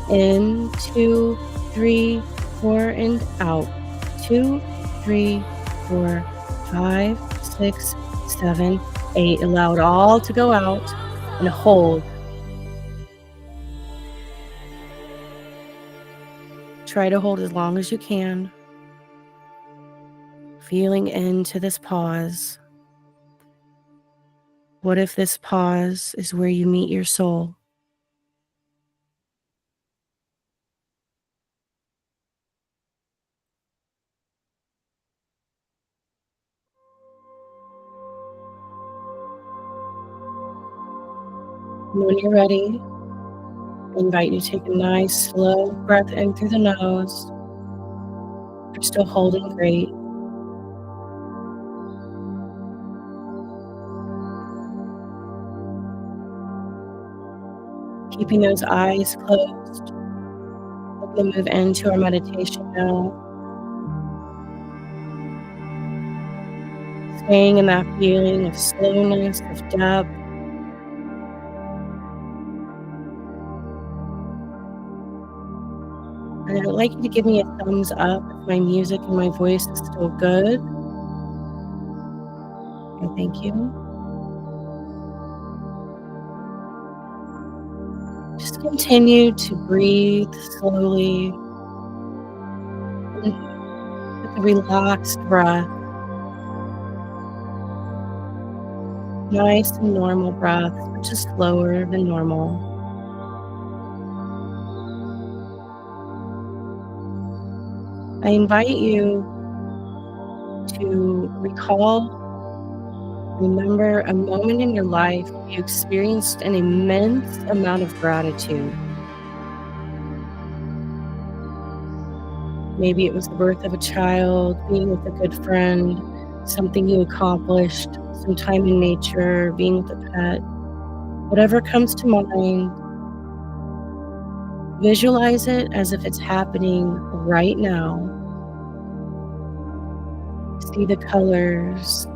In, 2, 3, 4, and out. 2, 3, 4, 5, 6, 7, 8. Allow it all to go out and hold. Try to hold as long as you can, feeling into this pause. What if this pause is where you meet your soul? When you're ready, I invite you to take a nice, slow breath in through the nose. You're still holding great. Keeping those eyes closed. We're going to move into our meditation now. Staying in that feeling of slowness, of depth. And I'd like you to give me a thumbs up if my music and my voice is still good. And thank you. Just continue to breathe slowly with a relaxed breath. Nice and normal breath, but just slower than normal. I invite you to remember a moment in your life you experienced an immense amount of gratitude. Maybe it was the birth of a child, being with a good friend, something you accomplished, some time in nature, being with a pet. Whatever comes to mind, visualize it as if it's happening right now. See the colors,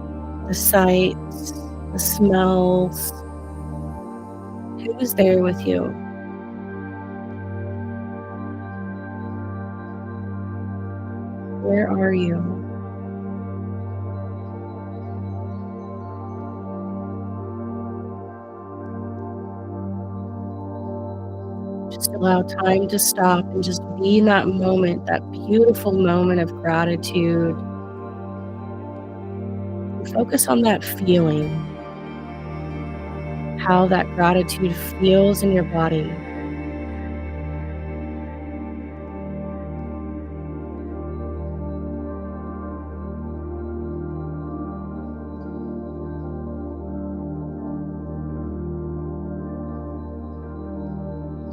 the sights, the smells. Who is there with you? Where are you? Just allow time to stop and just be in that moment, that beautiful moment of gratitude. Focus on that feeling, how that gratitude feels in your body.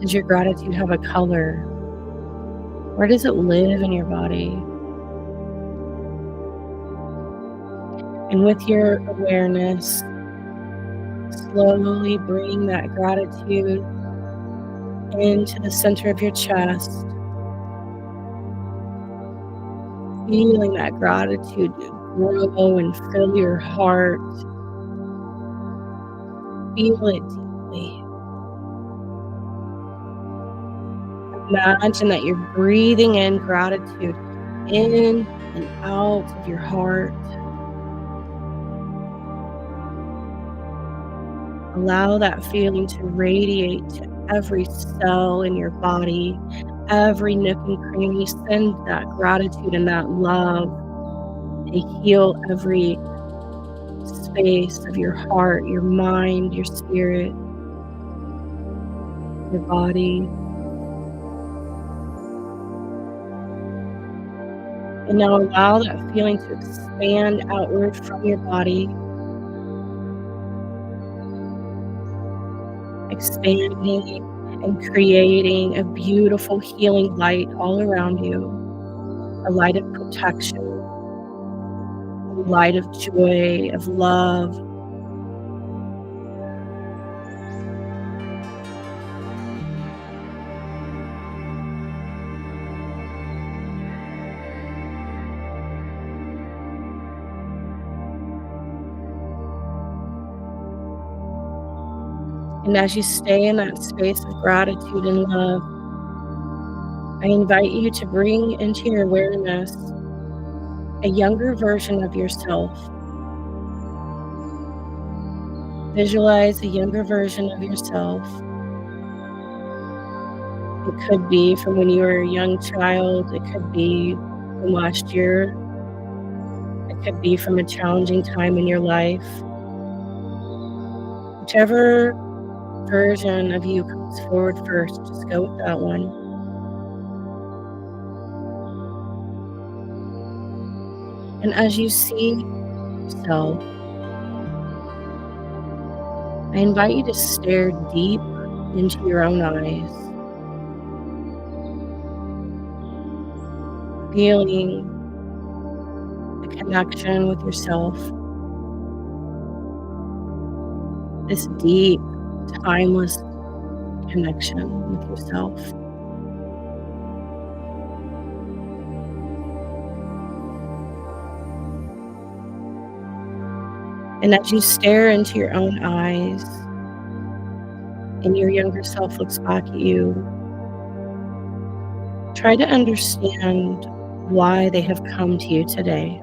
Does your gratitude have a color? Where does it live in your body? And with your awareness, slowly bring that gratitude into the center of your chest. Feeling that gratitude grow and fill your heart. Feel it deeply. Imagine that you're breathing in gratitude in and out of your heart. Allow that feeling to radiate to every cell in your body, every nook and cranny. Send that gratitude and that love to heal every space of your heart, your mind, your spirit, your body. And now allow that feeling to expand outward from your body. Expanding and creating a beautiful healing light all around you. A light of protection, a light of joy, of love. And as you stay in that space of gratitude and love, I invite you to bring into your awareness a younger version of yourself. Visualize a younger version of yourself. It could be from when you were a young child. It could be from last year. It could be from a challenging time in your life. Whichever version of you comes forward first, just go with that one. And as you see yourself, I invite you to stare deep into your own eyes, feeling the connection with yourself, this deep, timeless connection with yourself. And as you stare into your own eyes and your younger self looks back at you, try to understand why they have come to you today.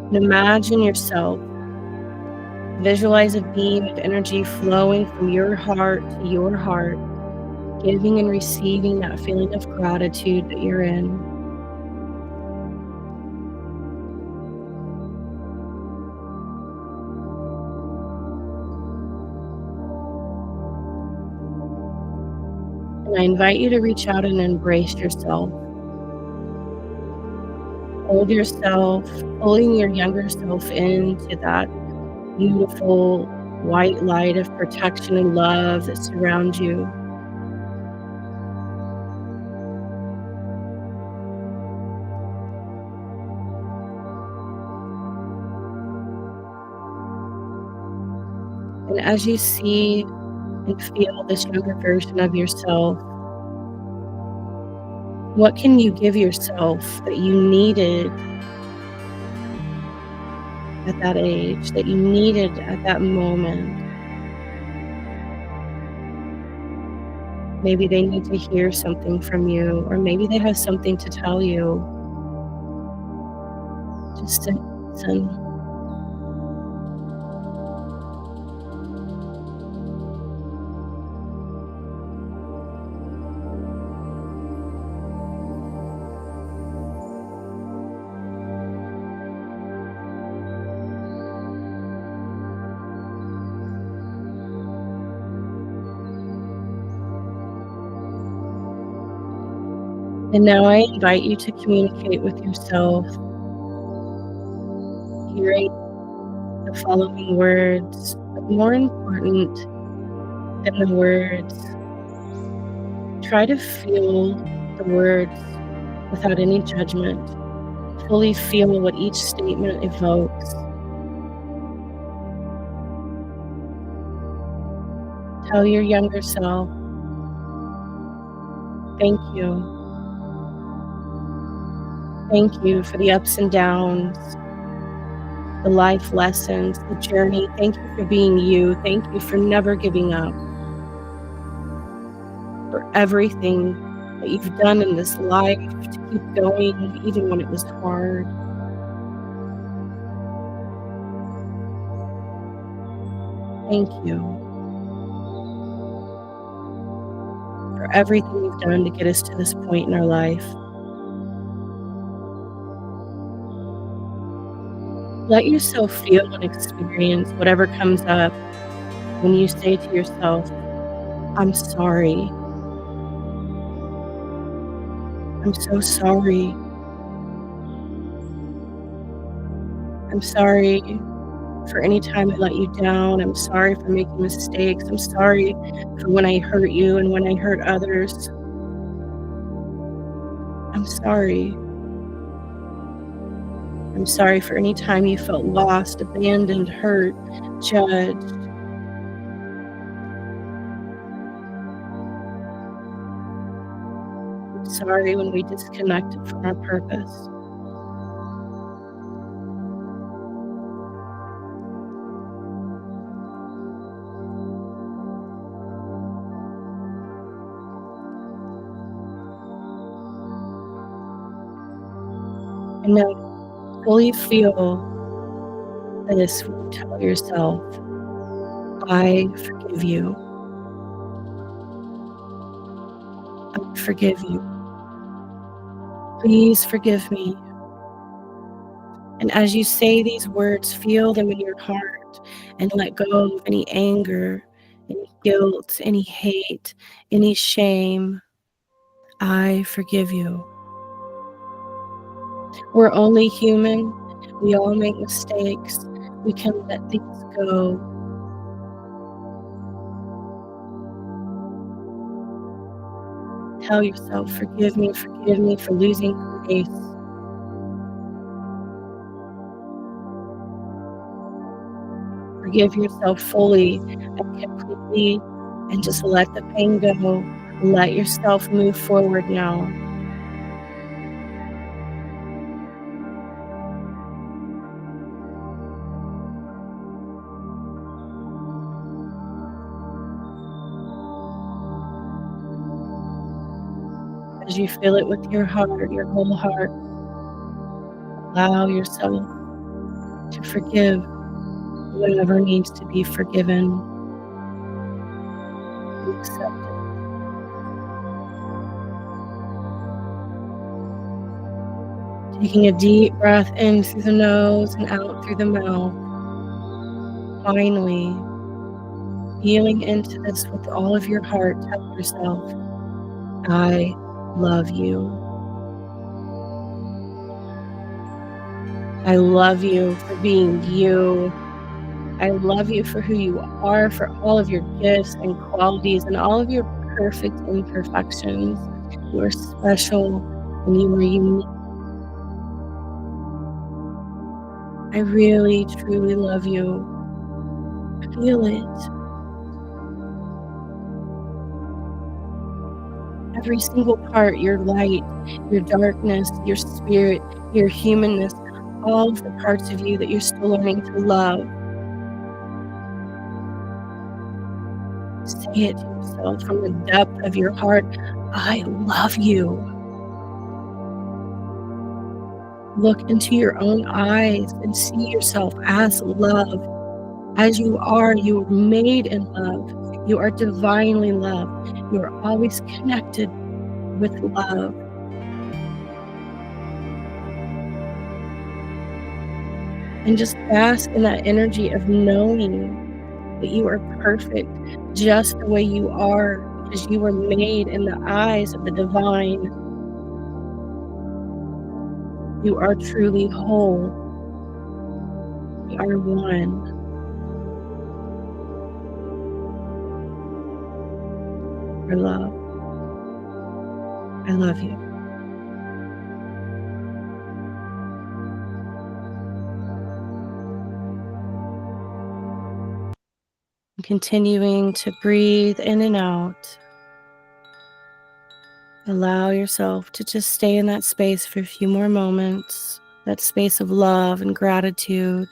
And imagine yourself. Visualize a beam of energy flowing from your heart to your heart, giving and receiving that feeling of gratitude that you're in. And I invite you to reach out and embrace yourself. Hold yourself, pulling your younger self into that beautiful white light of protection and love that surrounds you. And as you see and feel this younger version of yourself, what can you give yourself that you needed at that age, that you needed at that moment? Maybe they need to hear something from you, or maybe they have something to tell you. Just listen. And now I invite you to communicate with yourself, hearing the following words, but more important than the words, try to feel the words without any judgment. Fully feel what each statement evokes. Tell your younger self, thank you. Thank you for the ups and downs, the life lessons, the journey. Thank you for being you. Thank you for never giving up, for everything that you've done in this life to keep going, even when it was hard. Thank you for everything you've done to get us to this point in our life. Let yourself feel and experience whatever comes up when you say to yourself, I'm sorry. I'm so sorry. I'm sorry for any time I let you down. I'm sorry for making mistakes. I'm sorry for when I hurt you and when I hurt others. I'm sorry. I'm sorry for any time you felt lost, abandoned, hurt, judged. I'm sorry when we disconnected from our purpose. And now fully feel this when you tell yourself, I forgive you. I forgive you. Please forgive me. And as you say these words, feel them in your heart and let go of any anger, any guilt, any hate, any shame. I forgive you. We're only human. We all make mistakes. We can let things go. Tell yourself, forgive me for losing grace. Forgive yourself fully and completely and just let the pain go. Let yourself move forward now. As you feel it with your heart, your whole heart, allow yourself to forgive whatever needs to be forgiven. Accept it. Taking a deep breath in through the nose and out through the mouth. Finally, feeling into this with all of your heart, tell yourself, I love you. I love you for being you. I love you for who you are, for all of your gifts and qualities and all of your perfect imperfections. You are special and you are unique. I really, truly love you. Feel it. Every single part, your light, your darkness, your spirit, your humanness, all of the parts of you that you're still learning to love. Say it to yourself from the depth of your heart. I love you. Look into your own eyes and see yourself as love. As you are made in love. You are divinely loved. You are always connected with love. And just bask in that energy of knowing that you are perfect just the way you are, because you were made in the eyes of the divine. You are truly whole. We are one. For love. I love you. Continuing to breathe in and out. Allow yourself to just stay in that space for a few more moments, that space of love and gratitude.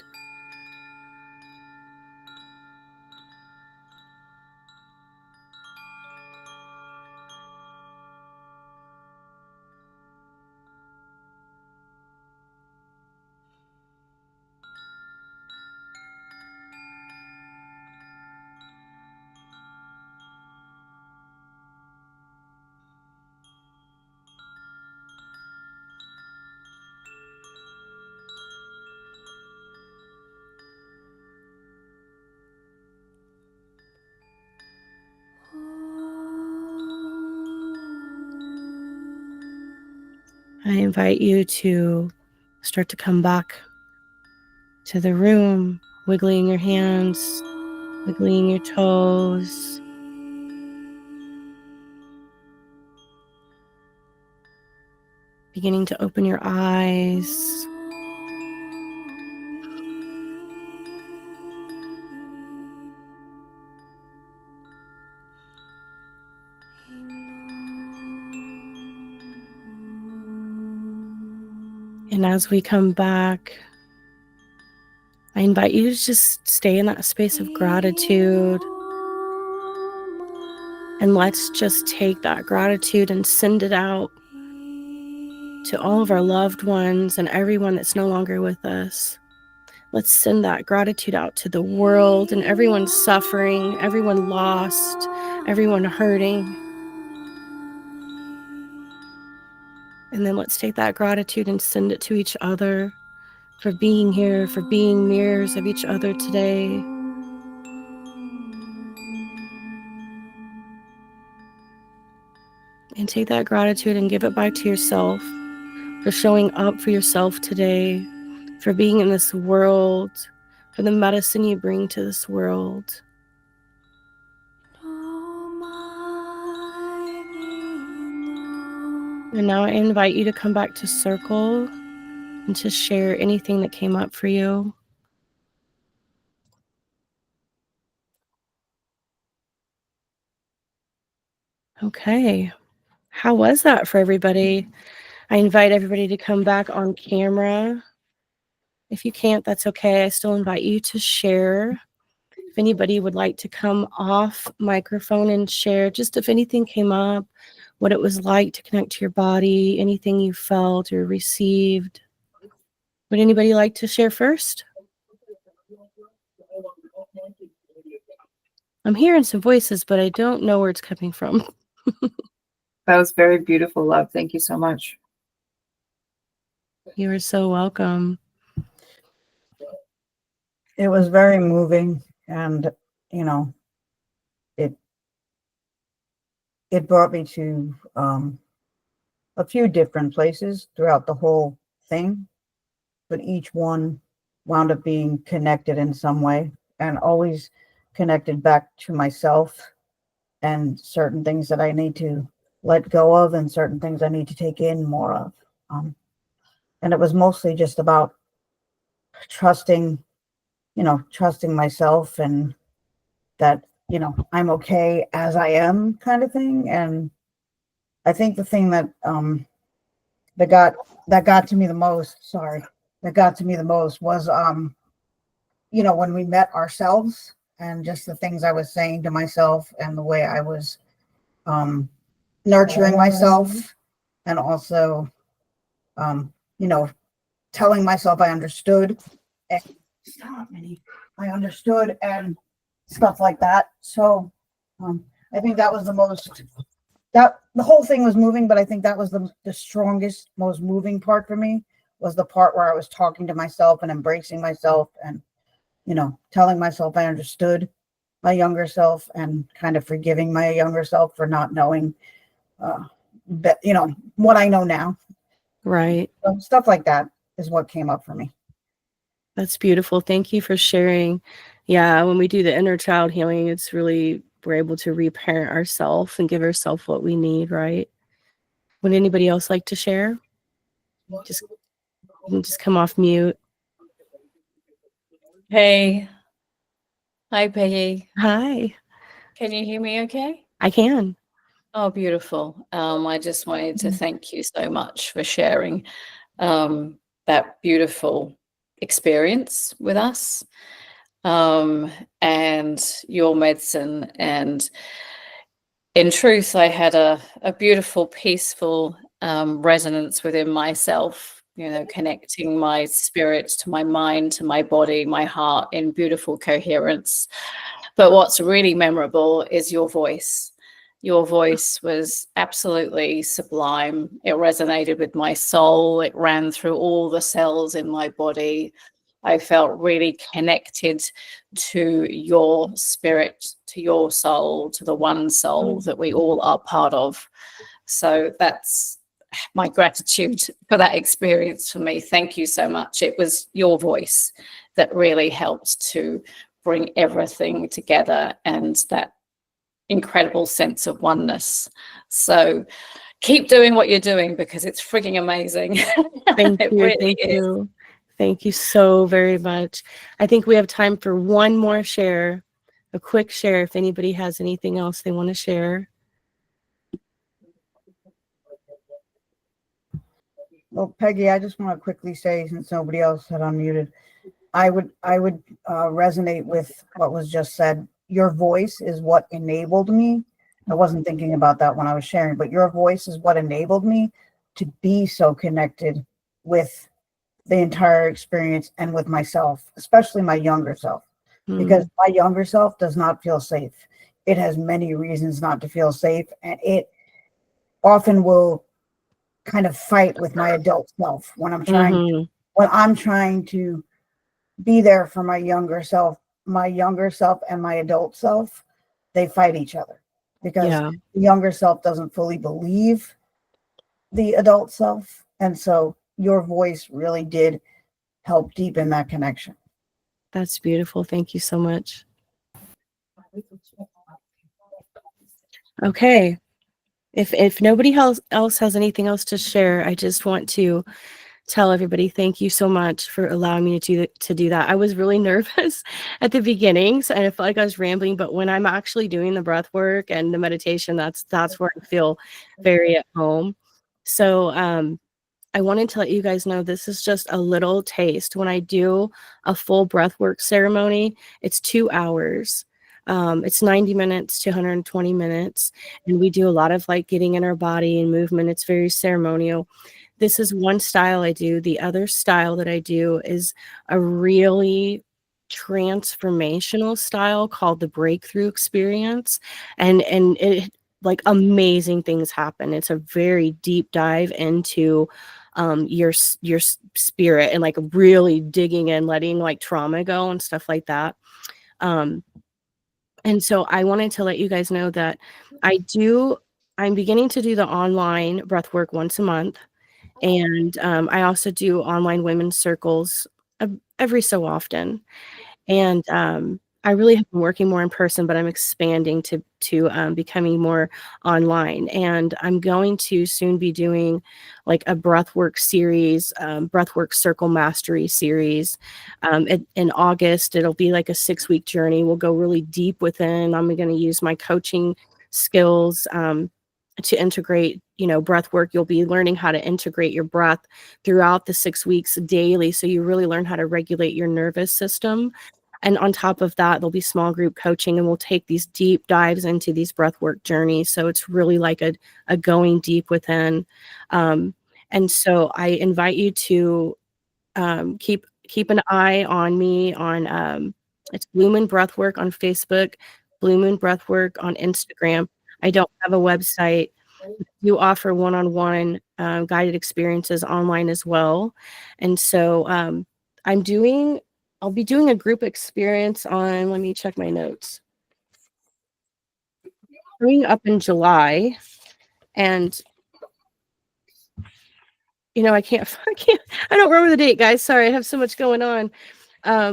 I invite you to start to come back to the room, wiggling your hands, wiggling your toes. Beginning to open your eyes. And as we come back, I invite you to just stay in that space of gratitude. And let's just take that gratitude and send it out. to all of our loved ones and everyone that's no longer with us. Let's send that gratitude out to the world and everyone suffering, everyone lost, everyone hurting. And then let's take that gratitude and send it to each other for being here, for being mirrors of each other today. And take that gratitude and give it back to yourself for showing up for yourself today, for being in this world, for the medicine you bring to this world. And now I invite you to come back to circle and to share anything that came up for you. Okay. How was that for everybody? I invite everybody to come back on camera. If you can't, that's okay. I still invite you to share. If anybody would like to come off microphone and share, just if anything came up, what it was like to connect to your body, anything you felt or received. Would anybody like to share first? I'm hearing some voices, but I don't know where it's coming from. That was very beautiful, love. Thank you so much. You are so welcome. It was very moving, and you know, it brought me to a few different places throughout the whole thing, but each one wound up being connected in some way, and always connected back to myself and certain things that I need to let go of and certain things I need to take in more of. And it was mostly just about trusting myself, and that, I'm okay as I am, kind of thing. And I think the thing that got to me the most, was when we met ourselves, and just the things I was saying to myself and the way I was nurturing myself, and also telling myself I understood, and I understood, and stuff like that. So I think that was that the whole thing was moving, but I think that was the strongest, most moving part for me, was the part where I was talking to myself and embracing myself, and telling myself I understood my younger self, and kind of forgiving my younger self for not knowing what I know now. Right. So stuff like that is what came up for me. That's beautiful. Thank you for sharing. Yeah, when we do the inner child healing, it's really, we're able to reparent ourselves and give ourselves what we need, right? Would anybody else like to share? Just come off mute. Hey. Hi, Peggy. Hi. Can you hear me okay? I can. Oh, beautiful. I just wanted to thank you so much for sharing that beautiful experience with us, and your medicine. And in truth, I had a beautiful, peaceful resonance within myself, connecting my spirit to my mind, to my body, my heart, in beautiful coherence. But what's really memorable is your voice. Your voice was absolutely sublime. It resonated with my soul. It ran through all the cells in my body. I felt really connected to your spirit, to your soul, to the one soul that we all are part of. So that's my gratitude for that experience for me. Thank you so much. It was your voice that really helped to bring everything together, and that incredible sense of oneness. So keep doing what you're doing, because it's freaking amazing. Thank you. Really Thank is. you. Thank you so very much. I think we have time for one more share, a quick share, if anybody has anything else they want to share. Well, Peggy, I just want to quickly say, since nobody else had unmuted, I would resonate with what was just said. Your voice is what enabled me. I wasn't thinking about that when I was sharing, but your voice is what enabled me to be so connected with the entire experience and with myself, especially my younger self, because my younger self does not feel safe. It has many reasons not to feel safe, and it often will kind of fight with my adult self when I'm trying to be there for my younger self and my adult self. They fight each other because the younger self doesn't fully believe the adult self. And so your voice really did help deepen that connection. That's beautiful. Thank you so much. Okay. If nobody else has anything else to share, I just want to tell everybody thank you so much for allowing me to do that. I was really nervous at the beginning, so I felt like I was rambling, but when I'm actually doing the breath work and the meditation, that's where I feel very at home. So I wanted to let you guys know this is just a little taste. When I do a full breathwork ceremony, it's 2 hours. It's 90 minutes to 120 minutes. And we do a lot of like getting in our body and movement. It's very ceremonial. This is one style I do. The other style that I do is a really transformational style called the breakthrough experience. And it like amazing things happen. It's a very deep dive into your spirit and like really digging in, letting like trauma go and stuff like that. And so I wanted to let you guys know that I'm beginning to do the online breathwork once a month. And I also do online women's circles every so often. And I really have been working more in person, but I'm expanding to becoming more online. And I'm going to soon be doing like a breathwork series, breathwork circle mastery series. In August, it'll be like a 6-week journey. We'll go really deep within. I'm going to use my coaching skills to integrate, breath work. You'll be learning how to integrate your breath throughout the 6 weeks daily. So you really learn how to regulate your nervous system. And on top of that, there'll be small group coaching, and we'll take these deep dives into these breathwork journeys. So it's really like a going deep within. And so I invite you to keep an eye on me on it's Blue Moon Breathwork on Facebook, Blue Moon Breathwork on Instagram. I don't have a website. You offer one-on-one guided experiences online as well. And so I'll be doing a group experience on, let me check my notes, coming up in July. And, I don't remember the date, guys. Sorry, I have so much going on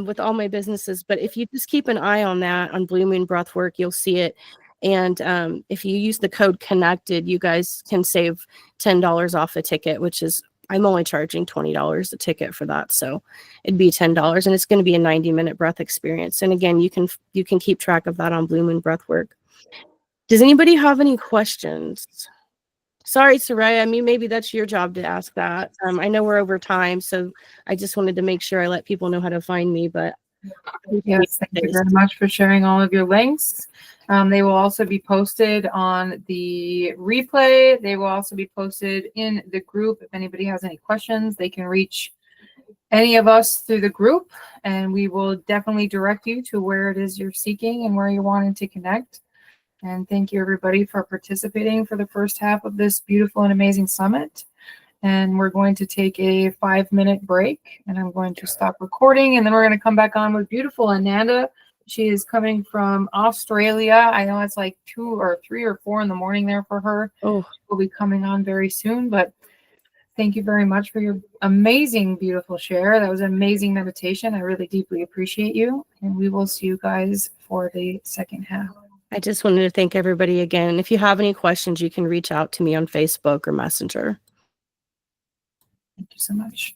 with all my businesses. But if you just keep an eye on that on Blue Moon Breathwork, you'll see it. And if you use the code CONNECTED, you guys can save $10 off a ticket, which is, I'm only charging $20 a ticket for that. So it'd be $10, and it's going to be a 90-minute breath experience. And again, you can keep track of that on Blue Moon Breathwork. Does anybody have any questions? Sorry, Soraya. I mean, maybe that's your job to ask that. I know we're over time, so I just wanted to make sure I let people know how to find me. But yes, thank you very much for sharing all of your links. They will also be posted on the replay. They will also be posted in the group. If anybody has any questions, they can reach any of us through the group, and we will definitely direct you to where it is you're seeking and where you're wanting to connect. And thank you, everybody, for participating for the first half of this beautiful and amazing summit. And we're going to take a 5-minute break, and I'm going to stop recording, and then we're going to come back on with beautiful Ananda. She is coming from Australia. I know it's like 2 or 3 or 4 in the morning there for her. Oh, We'll be coming on very soon, but thank you very much for your amazing, beautiful share. That was an amazing meditation. I really deeply appreciate you, and we will see you guys for the second half. I just wanted to thank everybody again. If you have any questions, you can reach out to me on Facebook or Messenger. Thank you so much.